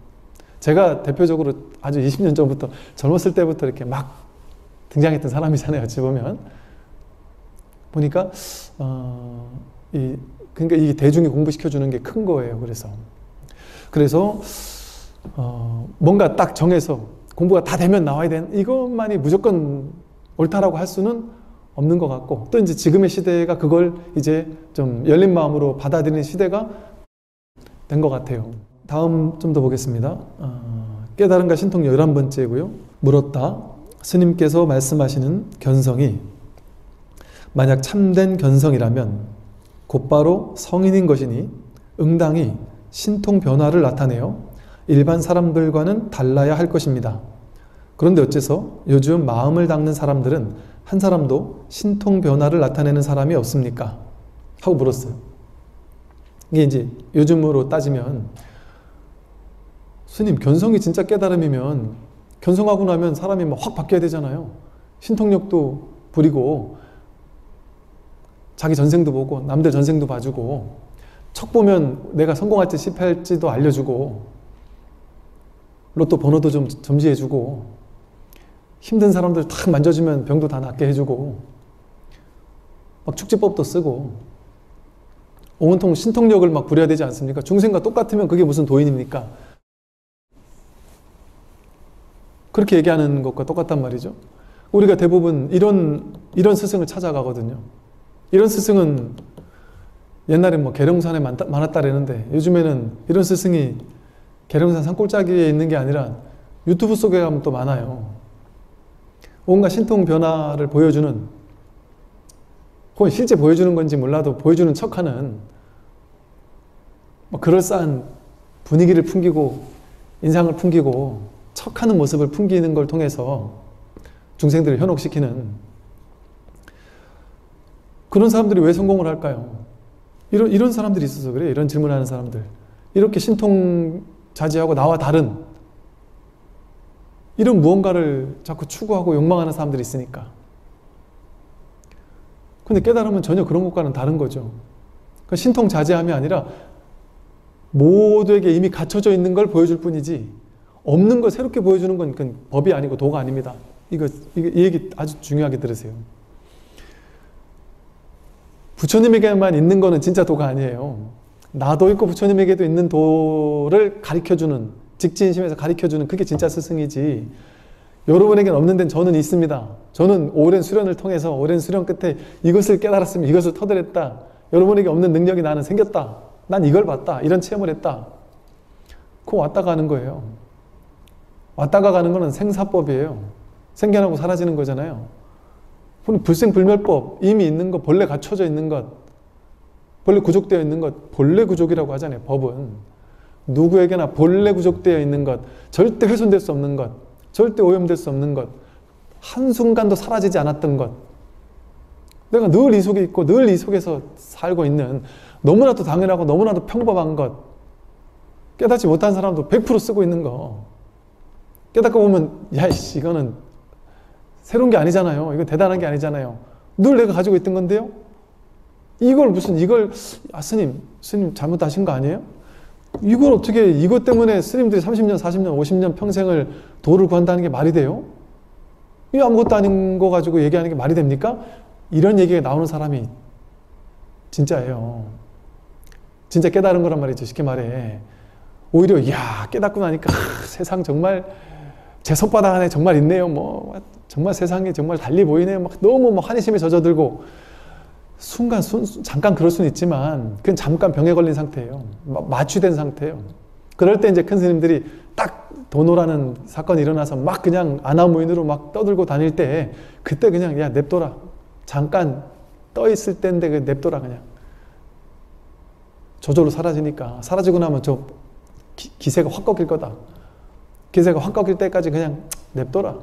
A: 제가 대표적으로 아주 20년 전부터 젊었을 때부터 이렇게 막 등장했던 사람이잖아요. 어찌 보면. 보니까 그러니까 이 대중이 공부시켜주는 게 큰 거예요. 그래서 뭔가 딱 정해서 공부가 다 되면 나와야 되는 이것만이 무조건 옳다라고 할 수는 없는 것 같고, 또 이제 지금의 시대가 그걸 이제 좀 열린 마음으로 받아들이는 시대가 된 것 같아요. 다음 좀 더 보겠습니다. 깨달음과 신통 11번째고요. 물었다. 스님께서 말씀하시는 견성이 만약 참된 견성이라면 곧바로 성인인 것이니 응당히 신통 변화를 나타내어 일반 사람들과는 달라야 할 것입니다. 그런데 어째서 요즘 마음을 닦는 사람들은 한 사람도 신통 변화를 나타내는 사람이 없습니까? 하고 물었어요. 이게 이제 요즘으로 따지면 스님, 견성이 진짜 깨달음이면 견성하고 나면 사람이 막 확 바뀌어야 되잖아요. 신통력도 부리고 자기 전생도 보고 남들 전생도 봐주고 척 보면 내가 성공할지 실패할지도 알려주고 로또 번호도 좀 점지해주고 힘든 사람들 탁 만져주면 병도 다 낫게 해주고 막 축지법도 쓰고 온통 신통력을 막 부려야 되지 않습니까? 중생과 똑같으면 그게 무슨 도인입니까? 그렇게 얘기하는 것과 똑같단 말이죠. 우리가 대부분 이런 스승을 찾아가거든요. 이런 스승은 옛날에 뭐 계룡산에 많았다 그랬는데 요즘에는 이런 스승이 계룡산 산골짜기에 있는 게 아니라 유튜브 속에 가면 또 많아요. 온갖 신통 변화를 보여주는, 혹은 실제 보여주는 건지 몰라도 보여주는 척하는 뭐 그럴싸한 분위기를 풍기고 인상을 풍기고 척하는 모습을 풍기는 걸 통해서 중생들을 현혹시키는 그런 사람들이 왜 성공을 할까요? 이런 사람들이 있어서 그래요. 이런 질문하는 사람들. 이렇게 신통자지하고 나와 다른 이런 무언가를 자꾸 추구하고 욕망하는 사람들이 있으니까. 근데 깨달음은 전혀 그런 것과는 다른 거죠. 그러니까 신통자제함이 아니라 모두에게 이미 갖춰져 있는 걸 보여줄 뿐이지 없는 걸 새롭게 보여주는 건 그건 법이 아니고 도가 아닙니다. 이 얘기 아주 중요하게 들으세요. 부처님에게만 있는 거는 진짜 도가 아니에요. 나도 있고 부처님에게도 있는 도를 가르쳐주는, 직진심에서 가르쳐주는 그게 진짜 스승이지, 여러분에게는 없는 데는 저는 있습니다. 저는 오랜 수련을 통해서 오랜 수련 끝에 이것을 깨달았으면 이것을 터득했다. 여러분에게 없는 능력이 나는 생겼다. 난 이걸 봤다. 이런 체험을 했다. 그거 왔다 가는 거예요. 왔다가 가는 거는 생사법이에요. 생겨나고 사라지는 거잖아요. 불생불멸법, 이미 있는 것, 본래 갖춰져 있는 것, 본래 구족되어 있는 것, 본래 구족이라고 하잖아요. 법은 누구에게나 본래 구족되어 있는 것, 절대 훼손될 수 없는 것, 절대 오염될 수 없는 것, 한순간도 사라지지 않았던 것, 내가 늘 이 속에 있고 늘 이 속에서 살고 있는 너무나도 당연하고 너무나도 평범한 것, 깨닫지 못한 사람도 100% 쓰고 있는 거, 깨닫고 보면 야이씨 이거는 새로운 게 아니잖아요. 이거 대단한 게 아니잖아요. 늘 내가 가지고 있던 건데요. 이걸 스님 잘못하신 거 아니에요? 이걸 어떻게, 이것 때문에 스님들이 30년, 40년, 50년 평생을 도를 구한다는 게 말이 돼요? 이 아무것도 아닌 거 가지고 얘기하는 게 말이 됩니까? 이런 얘기가 나오는 사람이 진짜예요. 진짜 깨달은 거란 말이죠. 쉽게 말해. 오히려 깨닫고 나니까 세상 정말 제 손바닥 안에 정말 있네요. 정말 세상이 정말 달리 보이네요. 너무 환희심에 젖어들고 잠깐 그럴 수는 있지만 그건 잠깐 병에 걸린 상태예요. 마취된 상태예요. 그럴 때 이제 큰 스님들이 딱 도노라는 사건이 일어나서 막 그냥 아나무인으로 막 떠들고 다닐 때 그때 그냥 냅둬라. 잠깐 떠 있을 때인데 냅둬라 그냥. 저절로 사라지니까. 사라지고 나면 저 기세가 확 꺾일 거다. 기세가 확 꺾일 때까지 그냥 냅둬라.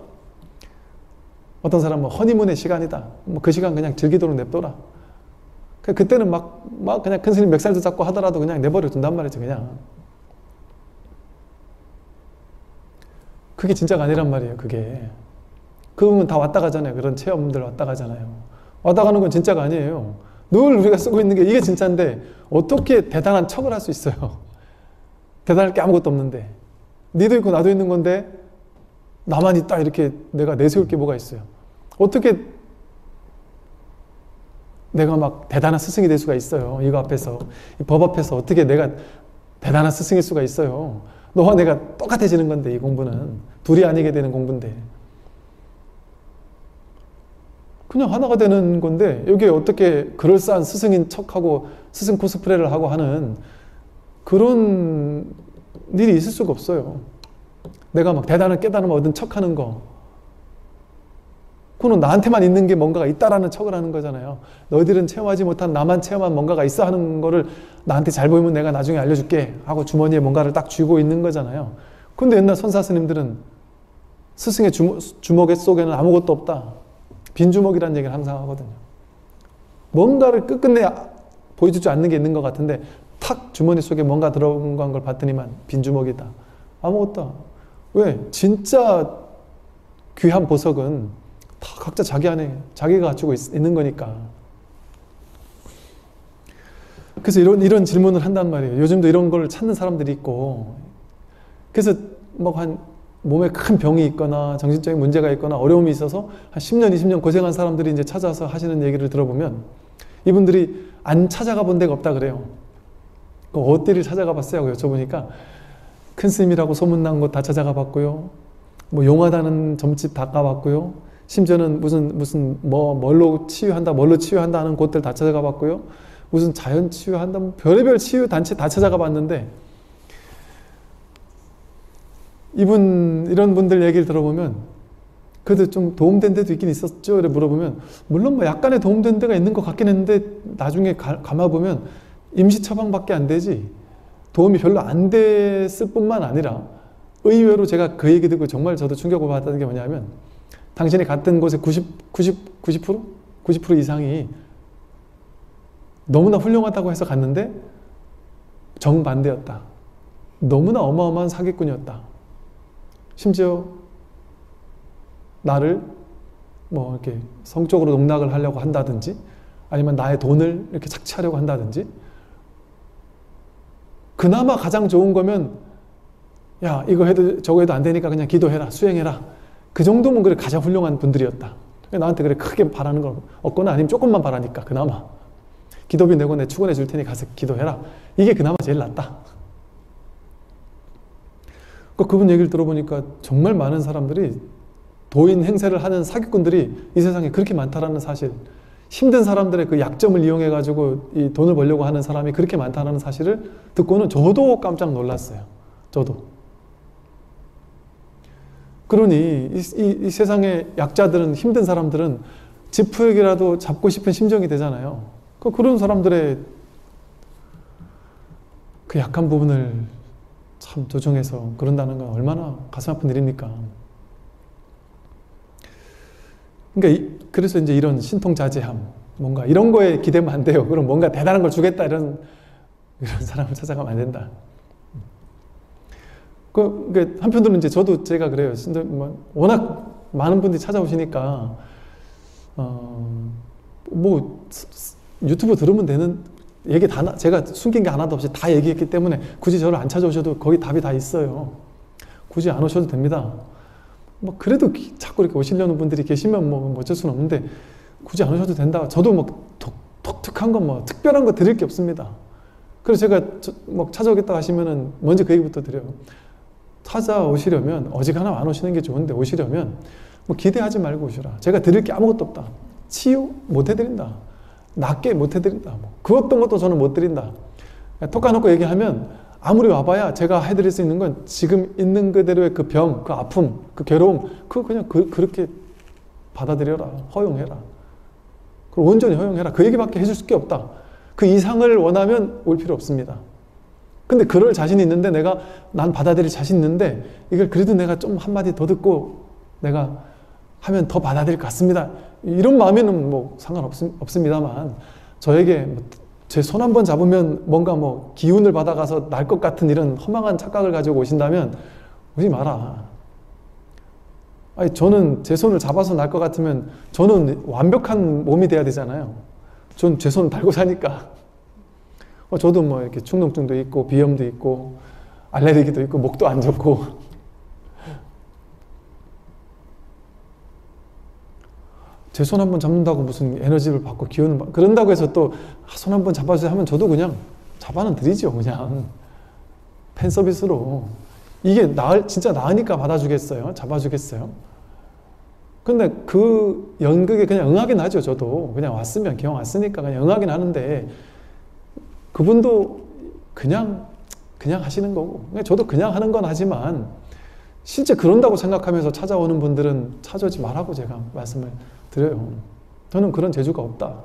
A: 어떤 사람은 허니문의 시간이다. 그 시간 그냥 즐기도록 냅둬라. 그때는 막 그냥 큰 스님 멱살도 잡고 하더라도 그냥 내버려 둔단 말이죠, 그냥. 그게 진짜가 아니란 말이에요, 그게. 그러면 다 왔다 가잖아요. 그런 체험들 왔다 가잖아요. 왔다 가는 건 진짜가 아니에요. 늘 우리가 쓰고 있는 게 이게 진짜인데 어떻게 대단한 척을 할 수 있어요? 대단할 게 아무것도 없는데. 니도 있고 나도 있는 건데 나만 있다 이렇게 내가 내세울 게 뭐가 있어요? 어떻게 내가 막 대단한 스승이 될 수가 있어요? 이거 앞에서, 이 법 앞에서 어떻게 내가 대단한 스승일 수가 있어요? 너와 내가 똑같아지는 건데, 이 공부는 둘이 아니게 되는 공부인데 그냥 하나가 되는 건데, 여기에 어떻게 그럴싸한 스승인 척하고 스승 코스프레를 하고 하는 그런 일이 있을 수가 없어요. 내가 막 대단한 깨달음을 얻은 척하는 거, 그거는 나한테만 있는 게 뭔가가 있다라는 척을 하는 거잖아요. 너희들은 체험하지 못한 나만 체험한 뭔가가 있어 하는 거를 나한테 잘 보이면 내가 나중에 알려줄게 하고 주머니에 뭔가를 딱 쥐고 있는 거잖아요. 근데 옛날 선사 스님들은 스승의 주먹 속에는 아무것도 없다, 빈 주먹이라는 얘기를 항상 하거든요. 뭔가를 끝끝내 보여주지 않는 게 있는 것 같은데 탁 주머니 속에 뭔가 들어간 걸 봤더니만 빈 주먹이다, 아무것도. 왜? 진짜 귀한 보석은 다 각자 자기 안에 자기가 가지고 있는 거니까. 그래서 이런 질문을 한단 말이에요. 요즘도 이런 걸 찾는 사람들이 있고, 그래서 뭐 몸에 큰 병이 있거나 정신적인 문제가 있거나 어려움이 있어서 한 10년, 20년 고생한 사람들이 이제 찾아서 하시는 얘기를 들어보면 이분들이 안 찾아가 본 데가 없다 그래요. 어디를 찾아가 봤어요? 하고 여쭤보니까 큰 스님이라고 소문난 곳 다 찾아가 봤고요. 뭐 용하다는 점집 다 가봤고요. 심지어는 뭘로 치유한다 하는 곳들 다 찾아가 봤고요. 무슨 자연 치유한다, 별의별 치유 단체 다 찾아가 봤는데, 이런 분들 얘기를 들어보면 그래도 좀 도움된 데도 있긴 있었죠? 이렇게 물어보면 물론 뭐 약간의 도움된 데가 있는 것 같긴 했는데 나중에 감아보면 임시 처방밖에 안 되지 도움이 별로 안 됐을 뿐만 아니라, 의외로 제가 그 얘기 듣고 정말 저도 충격을 받았던 게 뭐냐면, 당신이 갔던 곳의 90% 이상이 너무나 훌륭하다고 해서 갔는데 정반대였다. 너무나 어마어마한 사기꾼이었다. 심지어 나를 뭐 이렇게 성적으로 농락을 하려고 한다든지, 아니면 나의 돈을 이렇게 착취하려고 한다든지. 그나마 가장 좋은 거면 야, 이거 해도 저거 해도 안 되니까 그냥 기도해라, 수행해라. 그 정도면 그래 가장 훌륭한 분들이었다. 나한테 그래 크게 바라는 건 없거나 아니면 조금만 바라니까 그나마 기도비 내고 내 축원해 줄 테니 가서 기도해라. 이게 그나마 제일 낫다. 그분 얘기를 들어보니까 정말 많은 사람들이, 도인 행세를 하는 사기꾼들이 이 세상에 그렇게 많다라는 사실, 힘든 사람들의 그 약점을 이용해 가지고 이 돈을 벌려고 하는 사람이 그렇게 많다는 사실을 듣고는 저도 깜짝 놀랐어요. 저도. 그러니 이 세상의 약자들은, 힘든 사람들은 지푸레기라도 잡고 싶은 심정이 되잖아요. 그런 사람들의 그 약한 부분을 참 조정해서 그런다는 건 얼마나 가슴 아픈 일입니까? 그러니까 그래서 이제 이런 신통자제함, 뭔가 이런 거에 기대면 안 돼요. 그럼 뭔가 대단한 걸 주겠다 이런 사람을 찾아가면 안 된다. 한편으로는 이제 제가 그래요. 워낙 많은 분들이 찾아오시니까 뭐 유튜브 들으면 되는 얘기 제가 숨긴 게 하나도 없이 다 얘기했기 때문에 굳이 저를 안 찾아오셔도 거기 답이 다 있어요. 굳이 안 오셔도 됩니다. 뭐 그래도 자꾸 이렇게 오시려는 분들이 계시면 뭐 어쩔 수는 없는데 굳이 안 오셔도 된다. 저도 뭐 독특한 거 뭐 특별한 거 드릴 게 없습니다. 그래서 제가 뭐 찾아오겠다 하시면은 먼저 그 얘기부터 드려요. 찾아오시려면 어지간하면 안 오시는 게 좋은데, 오시려면 뭐 기대하지 말고 오시라. 제가 드릴 게 아무것도 없다. 치유 못 해드린다. 낫게 못 해드린다. 뭐 그 어떤 것도 저는 못 드린다. 톡 까놓고 얘기하면 아무리 와봐야 제가 해드릴 수 있는 건 지금 있는 그대로의 그 병, 그 아픔, 그 괴로움, 그거 그냥 그렇게 받아들여라. 허용해라. 그리고 온전히 허용해라. 그 얘기밖에 해줄 게 없다. 그 이상을 원하면 올 필요 없습니다. 근데 그럴 자신이 있는데, 난 받아들일 자신 있는데 이걸 그래도 내가 좀 한마디 더 듣고 내가 하면 더 받아들일 것 같습니다. 이런 마음에는 뭐 상관없습니다만, 저에게 제 손 한 번 잡으면 뭔가 뭐 기운을 받아가서 날 것 같은 이런 허망한 착각을 가지고 오신다면 오지 마라. 아니, 저는 제 손을 잡아서 날 것 같으면 저는 완벽한 몸이 돼야 되잖아요. 전 제 손 달고 사니까. 저도 뭐 이렇게 축농증도 있고 비염도 있고 알레르기도 있고 목도 안 좋고. 제 손 한 번 잡는다고 무슨 에너지를 받고 기운을 받고 그런다고 해서 또 손 한 번 잡아주세요 하면 저도 그냥 잡아는 드리죠. 그냥 팬 서비스로. 이게 진짜 나으니까 받아주겠어요? 잡아주겠어요? 근데 그 연극에 그냥 응하긴 하죠. 저도 그냥 왔으면 기왕 왔으니까 그냥 응하긴 하는데 그분도 그냥 하시는 거고 저도 그냥 하는 건 하지만 실제 그런다고 생각하면서 찾아오는 분들은 찾아오지 말라고 제가 말씀을 드려요. 저는 그런 재주가 없다.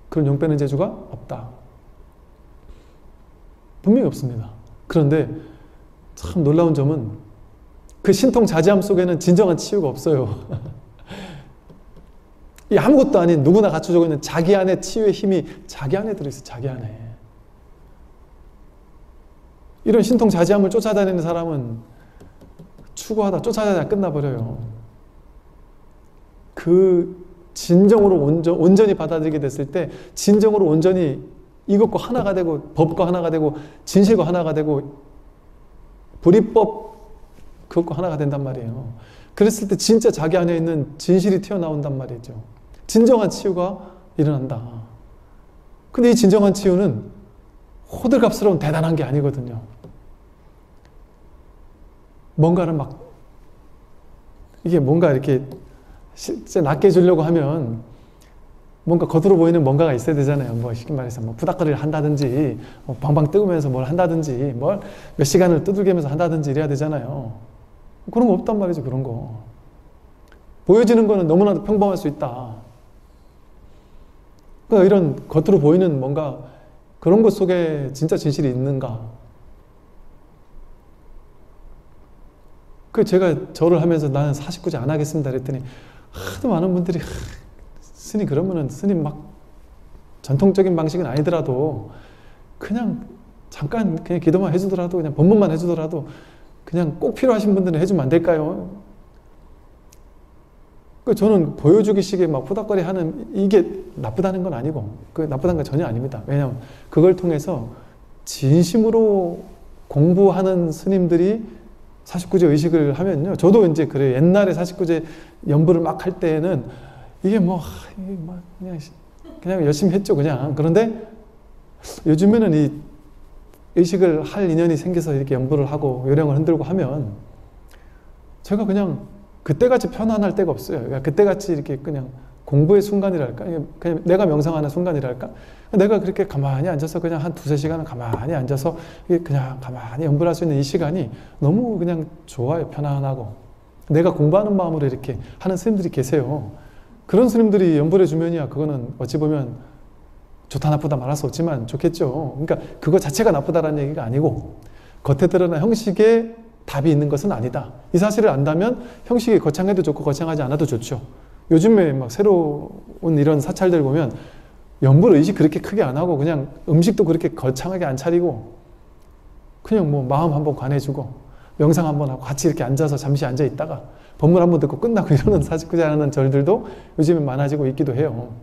A: 그런 용 빼는 재주가 없다. 분명히 없습니다. 그런데 참 놀라운 점은 그 신통자지함 속에는 진정한 치유가 없어요. 이 아무것도 아닌 누구나 갖춰져 있는 자기 안에 치유의 힘이 자기 안에 들어있어요. 자기 안에. 이런 신통자지함을 쫓아다니는 사람은 추구하다 쫓아다니다 끝나버려요. 그 진정으로 온전히 받아들이게 됐을 때 진정으로 온전히 이것과 하나가 되고 법과 하나가 되고 진실과 하나가 되고 불이법 그것과 하나가 된단 말이에요. 그랬을 때 진짜 자기 안에 있는 진실이 튀어나온단 말이죠. 진정한 치유가 일어난다. 근데 이 진정한 치유는 호들갑스러운 대단한 게 아니거든요. 뭔가를 막 이게 뭔가 이렇게 실제 낫게 해주려고 하면 뭔가 겉으로 보이는 뭔가가 있어야 되잖아요. 뭐 쉽게 말해서 뭐 푸닥거리를 한다든지 뭐 방방 뜨면서 뭘 한다든지 뭘 몇 시간을 두들기면서 한다든지 이래야 되잖아요. 그런 거 없단 말이죠. 그런 거 보여지는 거는 너무나도 평범할 수 있다. 그러니까 이런 겉으로 보이는 뭔가 그런 것 속에 진짜 진실이 있는가. 그 제가 절을 하면서 나는 49제 안 하겠습니다 그랬더니 하도 많은 분들이 스님 그러면은 스님 막 전통적인 방식은 아니더라도 그냥 잠깐 그냥 기도만 해주더라도 그냥 법문만 해주더라도 그냥 꼭 필요하신 분들은 해주면 안 될까요? 그 저는 보여주기식의 막 푸닥거리 하는 이게 나쁘다는 건 아니고 그 나쁘다는 건 전혀 아닙니다. 왜냐하면 그걸 통해서 진심으로 공부하는 스님들이 49제 의식을 하면요. 저도 이제 그래요. 옛날에 49제 연부를 막 할 때에는 이게 뭐 그냥 열심히 했죠. 그냥. 그런데 요즘에는 이 의식을 할 인연이 생겨서 이렇게 연부를 하고 요령을 흔들고 하면 제가 그냥 그때같이 편안할 때가 없어요. 그러니까 그때같이 이렇게 그냥 공부의 순간이랄까? 그냥 내가 명상하는 순간이랄까? 내가 그렇게 가만히 앉아서 그냥 한 두세 시간은 가만히 앉아서 그냥 가만히 연불할 수 있는 이 시간이 너무 그냥 좋아요. 편안하고. 내가 공부하는 마음으로 이렇게 하는 스님들이 계세요. 그런 스님들이 연불해 주면이야 그거는 어찌 보면 좋다 나쁘다 말할 수 없지만 좋겠죠. 그러니까 그거 자체가 나쁘다라는 얘기가 아니고 겉에 드러난 형식에 답이 있는 것은 아니다. 이 사실을 안다면 형식이 거창해도 좋고 거창하지 않아도 좋죠. 요즘에 막 새로운 이런 사찰들 보면 연불 의식 그렇게 크게 안 하고 그냥 음식도 그렇게 거창하게 안 차리고 그냥 뭐 마음 한번 관해주고 명상 한번 하고 같이 이렇게 앉아서 잠시 앉아 있다가 법문 한번 듣고 끝나고 이러는 49제 하는 절들도 요즘에 많아지고 있기도 해요.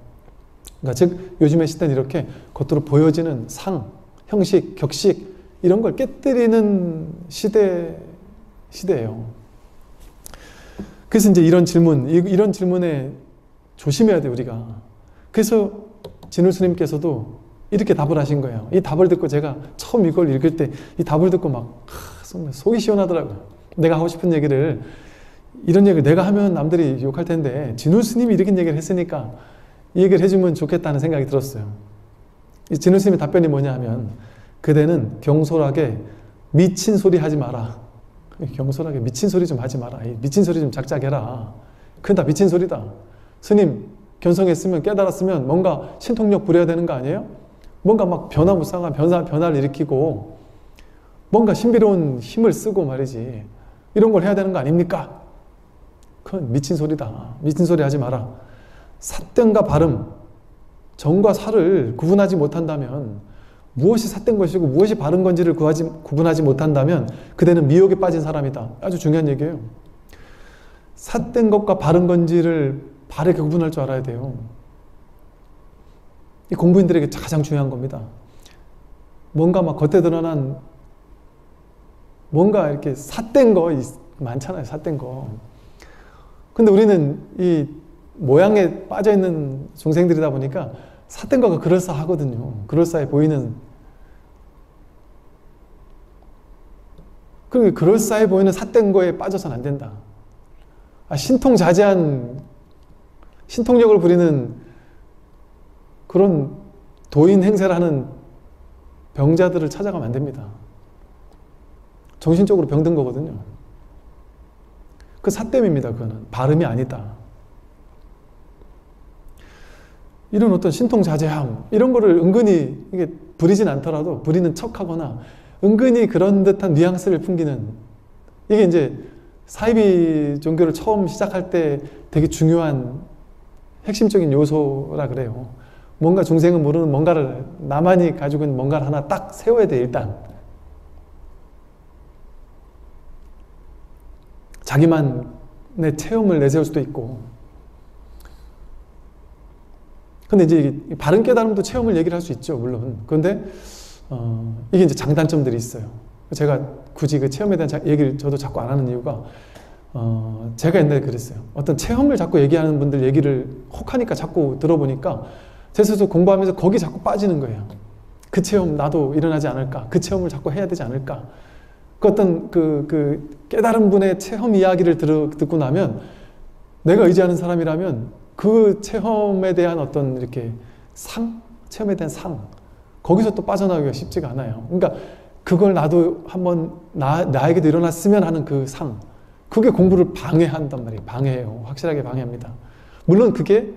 A: 그러니까 즉 요즘의 시대는 이렇게 겉으로 보여지는 상, 형식, 격식 이런 걸 깨뜨리는 시대예요. 그래서 이제 이런 질문에 조심해야 돼요, 우리가. 그래서 진울 스님께서도 이렇게 답을 하신 거예요. 이 답을 듣고 제가 처음 이걸 읽을 때 이 답을 듣고 막 속이 시원하더라고요. 내가 하고 싶은 얘기를 이런 얘기를 내가 하면 남들이 욕할 텐데 진울 스님이 이렇게 얘기를 했으니까 이 얘기를 해주면 좋겠다는 생각이 들었어요. 이 진울 스님의 답변이 뭐냐 하면 그대는 경솔하게 미친 소리 하지 마라. 경솔하게 미친 소리 좀 하지 마라. 미친 소리 좀 작작해라. 그건 다 미친 소리다. 스님 견성했으면 깨달았으면 뭔가 신통력 부려야 되는 거 아니에요? 뭔가 막 변화무쌍한 변화를 일으키고 뭔가 신비로운 힘을 쓰고 말이지. 이런 걸 해야 되는 거 아닙니까? 그건 미친 소리다. 미친 소리 하지 마라. 사땡과 발음 정과 사를 구분하지 못한다면, 무엇이 삿된 것이고 무엇이 바른 건지를 구분하지 못한다면 그대는 미혹에 빠진 사람이다. 아주 중요한 얘기예요. 삿된 것과 바른 건지를 바르게 구분할 줄 알아야 돼요. 이 공부인들에게 가장 중요한 겁니다. 뭔가 막 겉에 드러난 뭔가 이렇게 삿된 거 많잖아요. 삿된 거. 근데 우리는 이 모양에 빠져있는 중생들이다 보니까 삿된 거가 그럴싸하거든요. 그럴싸해 보이는. 그럴싸해 보이는 삿된 거에 빠져서는 안 된다. 신통자제한, 신통력을 부리는 그런 도인 행세를 하는 병자들을 찾아가면 안 됩니다. 정신적으로 병든 거거든요. 그 삿됨입니다. 그거는 발음이 아니다. 이런 어떤 신통자제함 이런 거를 은근히 이게 부리진 않더라도 부리는 척하거나 은근히 그런 듯한 뉘앙스를 풍기는, 이게 이제 사이비 종교를 처음 시작할 때 되게 중요한 핵심적인 요소라 그래요. 뭔가 중생은 모르는 뭔가를, 나만이 가지고 있는 뭔가를 하나 딱 세워야 돼. 일단 자기만의 체험을 내세울 수도 있고. 근데 이제 바른 깨달음도 체험을 얘기를 할 수 있죠, 물론. 그런데 이게 이제 장단점들이 있어요. 제가 굳이 그 체험에 대한 얘기를 저도 자꾸 안 하는 이유가, 제가 옛날에 그랬어요. 어떤 체험을 자꾸 얘기하는 분들 얘기를 혹하니까 자꾸 들어보니까 제 스스로 공부하면서 거기 자꾸 빠지는 거예요. 그 체험 나도 일어나지 않을까? 그 체험을 자꾸 해야 되지 않을까? 그 어떤 그 깨달은 분의 체험 이야기를 듣고 나면, 내가 의지하는 사람이라면 그 체험에 대한 어떤 이렇게 체험에 대한 거기서 또 빠져나오기가 쉽지가 않아요. 그러니까 그걸 나도 한번 나에게도 일어났으면 하는 그 그게 공부를 방해한단 말이에요. 방해해요. 확실하게 방해합니다. 물론 그게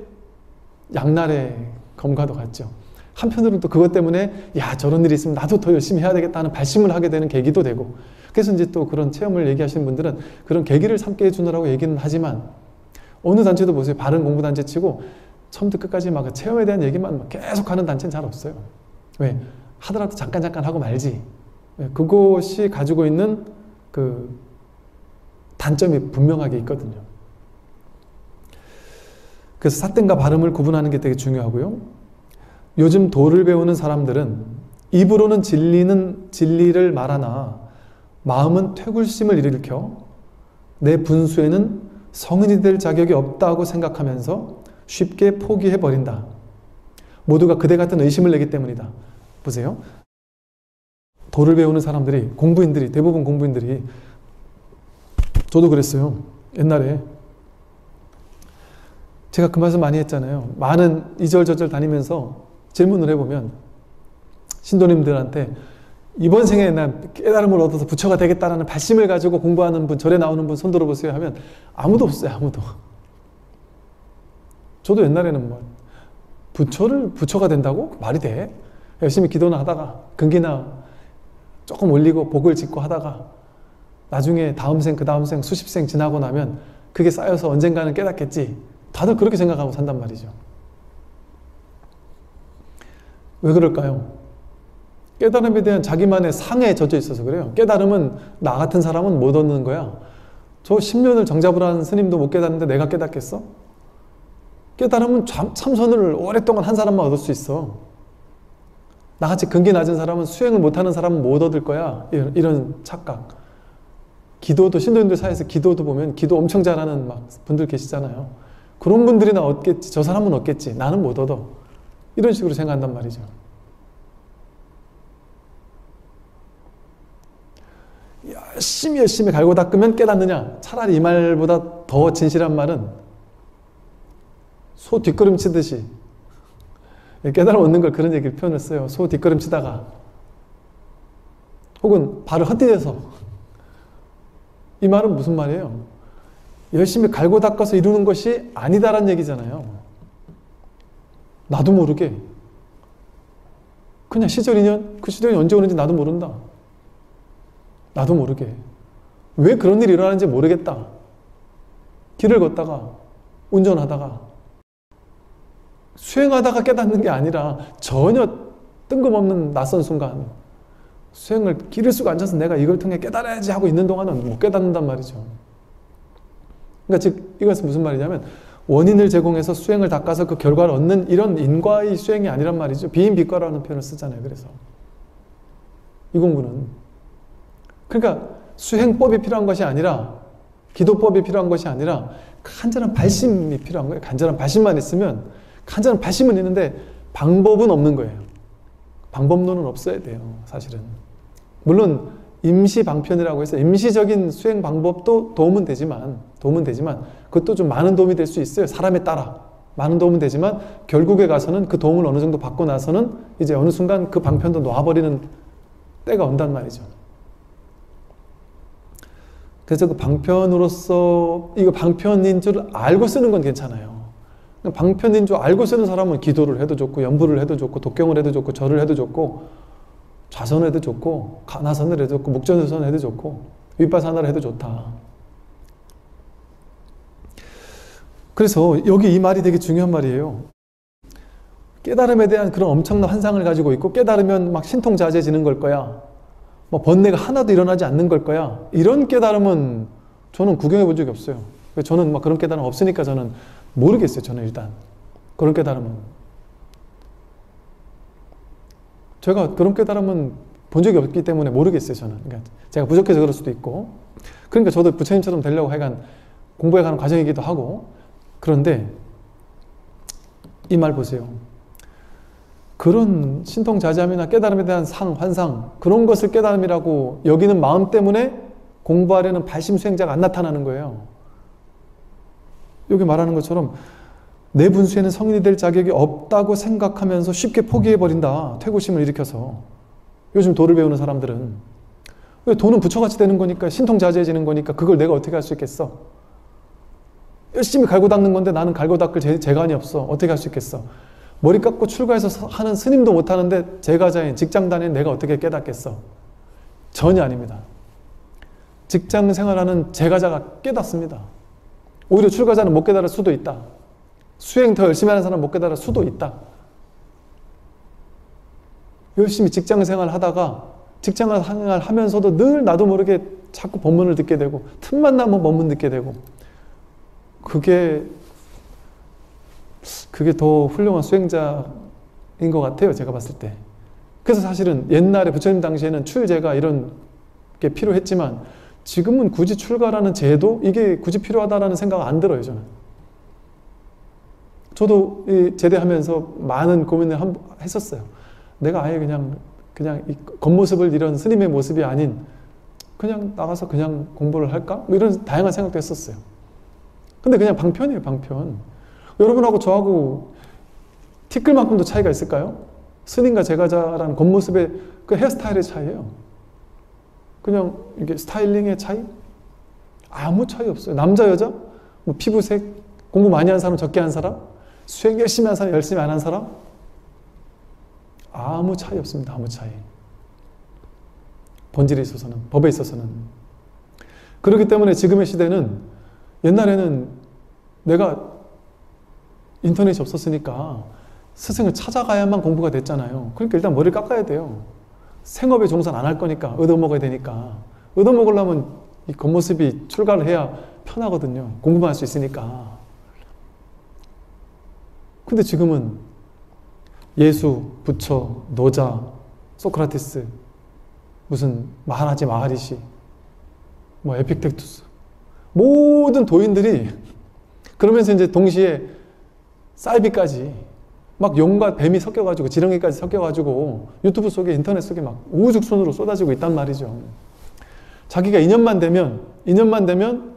A: 양날의 검과도 같죠. 한편으로는 또 그것 때문에 저런 일이 있으면 나도 더 열심히 해야 되겠다는 발심을 하게 되는 계기도 되고, 그래서 이제 또 그런 체험을 얘기하시는 분들은 그런 계기를 삼게 해주느라고 얘기는 하지만, 어느 단체도 보세요. 바른 공부 단체 치고 처음부터 끝까지 막 체험에 대한 얘기만 계속 하는 단체는 잘 없어요. 왜? 하더라도 잠깐 하고 말지. 그것이 가지고 있는 그 단점이 분명하게 있거든요. 그래서 삿됨과 발음을 구분하는 게 되게 중요하고요. 요즘 도를 배우는 사람들은 입으로는 진리를 말하나 마음은 퇴굴심을 일으켜 내 분수에는 성인이 될 자격이 없다고 생각하면서 쉽게 포기해버린다. 모두가 그대 같은 의심을 내기 때문이다. 보세요. 도를 배우는 사람들이, 대부분 공부인들이, 저도 그랬어요. 옛날에 제가 그 말씀 많이 했잖아요. 많은 이절저절 다니면서 질문을 해보면 신도님들한테 이번 생에 난 깨달음을 얻어서 부처가 되겠다라는 발심을 가지고 공부하는 분, 절에 나오는 분 손 들어보세요 하면 아무도 없어요. 아무도. 저도 옛날에는 부처가 된다고? 말이 돼? 열심히 기도나 하다가 근기나 조금 올리고 복을 짓고 하다가 나중에 다음 생, 그 다음 생, 수십 생 지나고 나면 그게 쌓여서 언젠가는 깨닫겠지. 다들 그렇게 생각하고 산단 말이죠. 왜 그럴까요? 깨달음에 대한 자기만의 상에 젖어 있어서 그래요. 깨달음은 나 같은 사람은 못 얻는 거야. 저 10년을 정잡을 한 스님도 못 깨닫는데 내가 깨닫겠어? 깨달음은 참선을 오랫동안 한 사람만 얻을 수 있어. 나같이 근기 낮은 사람은, 수행을 못하는 사람은 못 얻을 거야. 이런 착각. 기도도, 신도님들 사이에서 기도도 보면 기도 엄청 잘하는 분들 계시잖아요. 그런 분들이나 얻겠지. 저 사람은 얻겠지. 나는 못 얻어. 이런 식으로 생각한단 말이죠. 열심히 갈고 닦으면 깨닫느냐? 차라리 이 말보다 더 진실한 말은 소 뒷걸음치듯이, 깨달음 얻는 걸 그런 얘기를 표현을 써요. 소 뒷걸음치다가, 혹은 발을 헛디뎌서. 이 말은 무슨 말이에요? 열심히 갈고 닦아서 이루는 것이 아니다라는 얘기잖아요. 나도 모르게 그냥 시절 인연, 그 시절이 언제 오는지 나도 모른다. 나도 모르게 왜 그런 일이 일어나는지 모르겠다. 길을 걷다가, 운전하다가 수행하다가 깨닫는 게 아니라 전혀 뜬금없는 낯선 순간 수행을 기를 쓰고 앉아서 내가 이걸 통해 깨달아야지 하고 있는 동안은 못 깨닫는단 말이죠. 그러니까 즉 이것은 무슨 말이냐면 원인을 제공해서 수행을 닦아서 그 결과를 얻는 이런 인과의 수행이 아니란 말이죠. 비인비과라는 표현을 쓰잖아요. 그래서 이 공부는 그러니까 수행법이 필요한 것이 아니라 기도법이 필요한 것이 아니라 간절한 발심이 필요한 거예요. 간절한 발심만 있으면 간절한 발심은 있는데 방법은 없는 거예요. 방법론은 없어야 돼요. 사실은 물론 임시 방편이라고 해서 임시적인 수행 방법도 도움은 되지만 그것도 좀 많은 도움이 될 수 있어요. 사람에 따라 많은 도움은 되지만 결국에 가서는 그 도움을 어느 정도 받고 나서는 이제 어느 순간 그 방편도 놓아버리는 때가 온단 말이죠. 그래서 그 방편으로서 이거 방편인 줄 알고 쓰는 건 괜찮아요. 방편인 줄 알고 쓰는 사람은 기도를 해도 좋고 연부를 해도 좋고 독경을 해도 좋고 절을 해도 좋고 좌선을 해도 좋고 가나선을 해도 좋고 묵전선을 해도 좋고 윗바사나를 해도 좋다. 그래서 여기 이 말이 되게 중요한 말이에요. 깨달음에 대한 그런 엄청난 환상을 가지고 있고 깨달으면 막 신통자제해지는 걸 거야. 뭐 번뇌가 하나도 일어나지 않는 걸 거야. 이런 깨달음은 저는 구경해 본 적이 없어요. 저는 막 그런 깨달음 없으니까 저는 모르겠어요. 저는 일단 그런 깨달음은 제가 그런 깨달음은 본 적이 없기 때문에 모르겠어요. 저는 그러니까 제가 부족해서 그럴 수도 있고 그러니까 저도 부처님처럼 되려고 하여간 공부해 가는 과정이기도 하고 그런데 이 말 보세요. 그런 신통자제함이나 깨달음에 대한 환상 그런 것을 깨달음이라고 여기는 마음 때문에 공부하려는 발심수행자가 안 나타나는 거예요. 여기 말하는 것처럼 내 분수에는 성인이 될 자격이 없다고 생각하면서 쉽게 포기해버린다. 퇴고심을 일으켜서. 요즘 도를 배우는 사람들은 왜 도는 부처같이 되는 거니까 신통자제해지는 거니까 그걸 내가 어떻게 할 수 있겠어. 열심히 갈고 닦는 건데 나는 갈고 닦을 재간이 없어. 어떻게 할 수 있겠어. 머리 깎고 출가해서 하는 스님도 못하는데 제가자인 직장다니는 내가 어떻게 깨닫겠어. 전혀 아닙니다. 직장 생활하는 제가자가 깨닫습니다. 오히려 출가자는 못 깨달을 수도 있다. 수행 더 열심히 하는 사람은 못 깨달을 수도 있다. 열심히 직장 생활 하다가 직장 생활 하면서도 늘 나도 모르게 자꾸 법문을 듣게 되고 틈만 나면 법문 듣게 되고 그게 더 훌륭한 수행자인 것 같아요. 제가 봤을 때. 그래서 사실은 옛날에 부처님 당시에는 출제가 이런 게 필요했지만 지금은 굳이 출가라는 제도 이게 굳이 필요하다라는 생각 안 들어요. 저는. 저도 제대하면서 많은 고민을 했었어요. 내가 아예 그냥 이 겉모습을 이런 스님의 모습이 아닌 그냥 나가서 그냥 공부를 할까? 뭐 이런 다양한 생각도 했었어요. 근데 그냥 방편이에요. 방편. 여러분하고 저하고 티끌만큼도 차이가 있을까요? 스님과 제가자라는 겉모습의 그 헤어스타일의 차이예요. 그냥 이게 스타일링의 차이? 아무 차이 없어요. 남자, 여자? 뭐 피부색? 공부 많이 한 사람, 적게 한 사람? 수행 열심히 한 사람, 열심히 안 한 사람? 아무 차이 없습니다. 아무 차이. 본질에 있어서는, 법에 있어서는. 그렇기 때문에 지금의 시대는 옛날에는 내가 인터넷이 없었으니까 스승을 찾아가야만 공부가 됐잖아요. 그러니까 일단 머리를 깎아야 돼요. 생업에 종사는 안 할 거니까 얻어먹어야 되니까 얻어먹으려면 이 겉모습이 출가를 해야 편하거든요. 공부만 할 수 있으니까. 근데 지금은 예수, 부처, 노자, 소크라테스, 무슨 마하리시, 뭐 에픽텍투스 모든 도인들이 그러면서 이제 동시에 사이비까지 막 용과 뱀이 섞여가지고 지렁이까지 섞여가지고 유튜브 속에 인터넷 속에 막 우후죽순으로 쏟아지고 있단 말이죠. 자기가 2년만 되면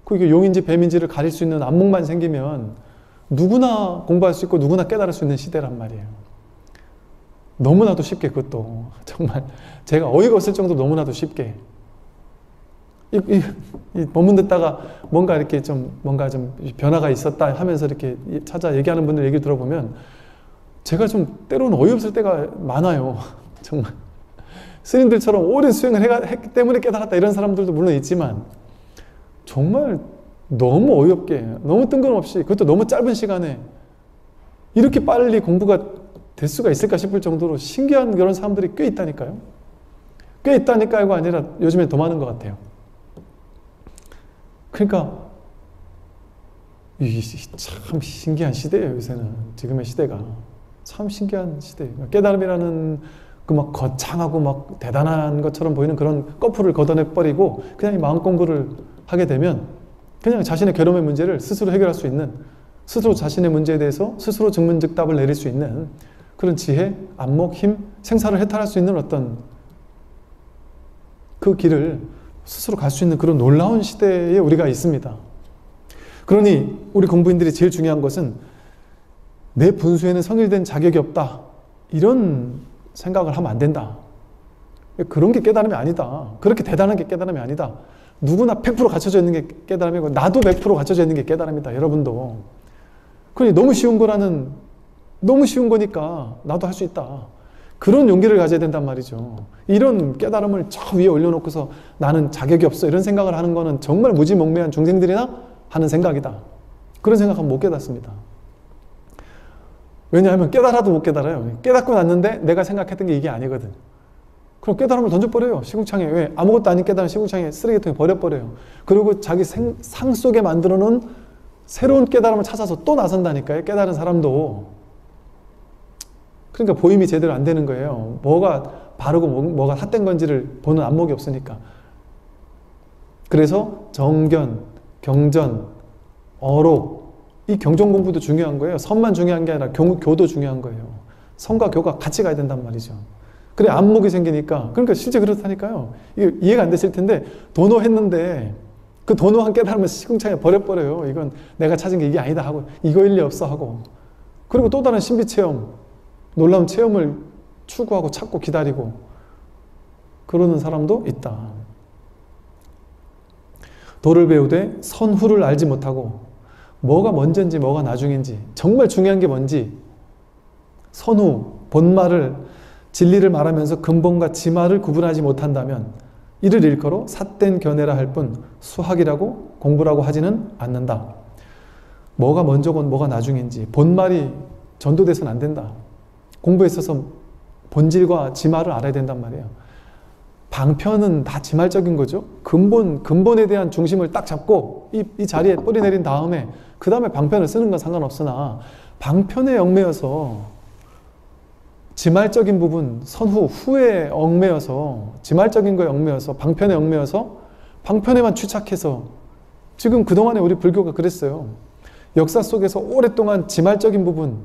A: 그게 용인지 뱀인지를 가릴 수 있는 안목만 생기면 누구나 공부할 수 있고 누구나 깨달을 수 있는 시대란 말이에요. 너무나도 쉽게 그것도 정말 제가 어이가 없을 정도로 너무나도 쉽게 이 법문 듣다가 뭔가 이렇게 좀 변화가 있었다 하면서 이렇게 찾아 얘기하는 분들 얘기 들어보면 제가 좀 때로는 어이없을 때가 많아요. 정말 스님들처럼 오랜 수행을 했기 때문에 깨달았다 이런 사람들도 물론 있지만 정말 너무 어이없게 너무 뜬금없이 그것도 너무 짧은 시간에 이렇게 빨리 공부가 될 수가 있을까 싶을 정도로 신기한 그런 사람들이 꽤 있다니까요. 꽤 있다니까요가 아니라 요즘에 더 많은 것 같아요. 그러니까 이게 참 신기한 시대예요. 요새는 지금의 시대가 참 신기한 시대예요. 깨달음이라는 그 막 거창하고 막 대단한 것처럼 보이는 그런 거풀을 걷어내 버리고 그냥 이 마음 공부를 하게 되면 그냥 자신의 괴로움의 문제를 스스로 해결할 수 있는, 스스로 자신의 문제에 대해서 스스로 증문즉답을 내릴 수 있는 그런 지혜, 안목, 힘, 생사를 해탈할 수 있는 어떤 그 길을 스스로 갈 수 있는 그런 놀라운 시대에 우리가 있습니다. 그러니 우리 공부인들이 제일 중요한 것은 내 분수에는 성일된 자격이 없다, 이런 생각을 하면 안 된다. 그런 게 깨달음이 아니다. 그렇게 대단한 게 깨달음이 아니다. 누구나 100% 갖춰져 있는 게 깨달음이고 나도 100% 갖춰져 있는 게 깨달음이다. 여러분도. 그러니 너무 쉬운 거니까 나도 할 수 있다. 그런 용기를 가져야 된단 말이죠. 이런 깨달음을 저 위에 올려놓고서 나는 자격이 없어, 이런 생각을 하는 거는 정말 무지몽매한 중생들이나 하는 생각이다. 그런 생각하면 못 깨닫습니다. 왜냐하면 깨달아도 못 깨달아요. 깨닫고 났는데 내가 생각했던 게 이게 아니거든. 그럼 깨달음을 던져버려요. 시궁창에. 왜? 아무것도 아닌 깨달음 시궁창에 쓰레기통에 버려버려요. 그리고 자기 상 속에 만들어 놓은 새로운 깨달음을 찾아서 또 나선다니까요. 깨달은 사람도. 그러니까 보임이 제대로 안 되는 거예요. 뭐가 바르고 뭐가 핫된 건지를 보는 안목이 없으니까. 그래서 정견, 경전, 어록, 이 경전 공부도 중요한 거예요. 선만 중요한 게 아니라 교도 중요한 거예요. 선과 교가 같이 가야 된단 말이죠. 그래 안목이 생기니까. 그러니까 실제 그렇다니까요. 이게 이해가 안 되실 텐데 도노했는데 그 도노한 깨달음을 시궁창에 버려버려요. 이건 내가 찾은 게 이게 아니다 하고 이거일 리 없어 하고. 그리고 또 다른 신비 체험, 놀라운 체험을 추구하고 찾고 기다리고 그러는 사람도 있다. 도를 배우되 선후를 알지 못하고 뭐가 먼저인지 뭐가 나중인지, 정말 중요한 게 뭔지, 선후, 본말을, 진리를 말하면서 근본과 지말을 구분하지 못한다면 이를 일컬어 삿된 견해라 할 뿐 수학이라고 공부라고 하지는 않는다. 뭐가 먼저건 뭐가 나중인지 본말이 전도돼서는 안 된다. 공부에 있어서 본질과 지말을 알아야 된단 말이에요. 방편은 다 지말적인 거죠. 근본에 대한 중심을 딱 잡고 이 자리에 뿌리 내린 다음에 그 다음에 방편을 쓰는 건 상관없으나 방편에 얽매여서 지말적인 부분, 후에 얽매여서 지말적인 거에 얽매여서 방편에 얽매여서 방편에만 취착해서 지금 그동안에 우리 불교가 그랬어요. 역사 속에서 오랫동안 지말적인 부분,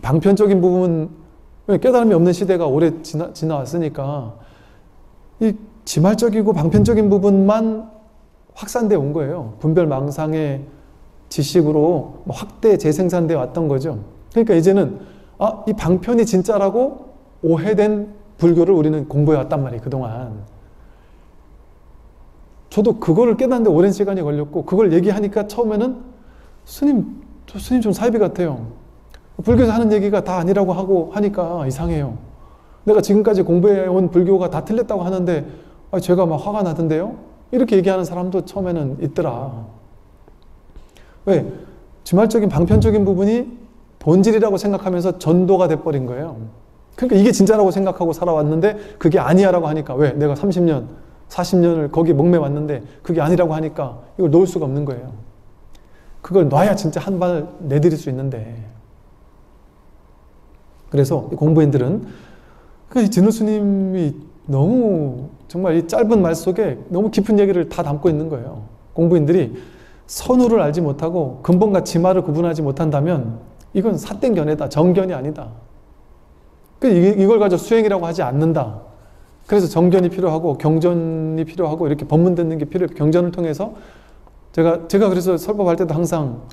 A: 방편적인 부분, 깨달음이 없는 시대가 오래 지나왔으니까 이 지말적이고 방편적인 부분만 확산되어 온 거예요. 분별망상의 지식으로 확대 재생산되어 왔던 거죠. 그러니까 이제는 이 방편이 진짜라고 오해된 불교를 우리는 공부해 왔단 말이에요. 그동안. 저도 그거를 깨닫는데 오랜 시간이 걸렸고 그걸 얘기하니까 처음에는 스님 좀 사이비 같아요. 불교에서 하는 얘기가 다 아니라고 하고 하니까 이상해요. 내가 지금까지 공부해온 불교가 다 틀렸다고 하는데 제가 막 화가 나던데요? 이렇게 얘기하는 사람도 처음에는 있더라. 왜? 지말적인 방편적인 부분이 본질이라고 생각하면서 전도가 돼버린 거예요. 그러니까 이게 진짜라고 생각하고 살아왔는데 그게 아니야라고 하니까 왜? 내가 30년, 40년을 거기에 목매왔는데 그게 아니라고 하니까 이걸 놓을 수가 없는 거예요. 그걸 놔야 진짜 한 발 내드릴 수 있는데. 그래서 공부인들은 진우 스님이 너무 정말 이 짧은 말 속에 너무 깊은 얘기를 다 담고 있는 거예요. 공부인들이 선후를 알지 못하고 근본과 지말을 구분하지 못한다면 이건 삿된 견해다. 정견이 아니다. 이걸 가지고 수행이라고 하지 않는다. 그래서 정견이 필요하고 경전이 필요하고 이렇게 법문 듣는 게 필요해요. 경전을 통해서 제가 그래서 설법할 때도 항상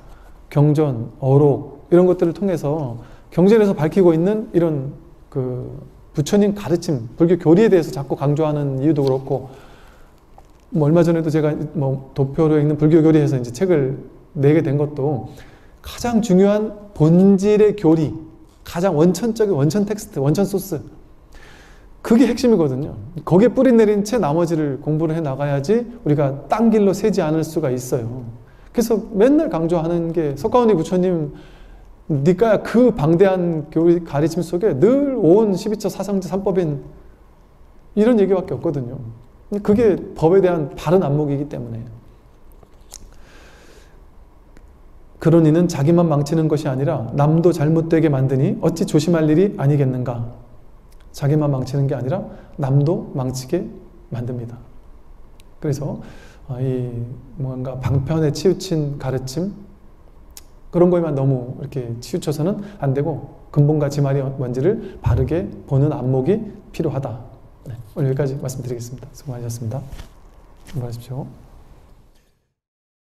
A: 경전, 어록 이런 것들을 통해서 경전에서 밝히고 있는 이런 그 부처님 가르침, 불교 교리에 대해서 자꾸 강조하는 이유도 그렇고, 얼마 전에도 제가 도표로 읽는 불교 교리에서 이제 책을 내게 된 것도 가장 중요한 본질의 교리, 가장 원천적인 원천 텍스트, 원천 소스, 그게 핵심이거든요. 거기에 뿌리 내린 채 나머지를 공부를 해 나가야지 우리가 딴 길로 새지 않을 수가 있어요. 그래서 맨날 강조하는 게 석가모니 부처님 니까야 그 방대한 교리 가르침 속에 늘 온 12처 사상제 3법인 이런 얘기밖에 없거든요. 그게 법에 대한 바른 안목이기 때문에. 그러니는 자기만 망치는 것이 아니라 남도 잘못되게 만드니 어찌 조심할 일이 아니겠는가. 자기만 망치는 게 아니라 남도 망치게 만듭니다. 그래서 이 뭔가 방편에 치우친 가르침 그런 거에만 너무 이렇게 치우쳐서는 안 되고 근본과 지말이 뭔지를 바르게 보는 안목이 필요하다. 네, 오늘 여기까지 말씀드리겠습니다. 수고 많으셨습니다. 수고하십시오.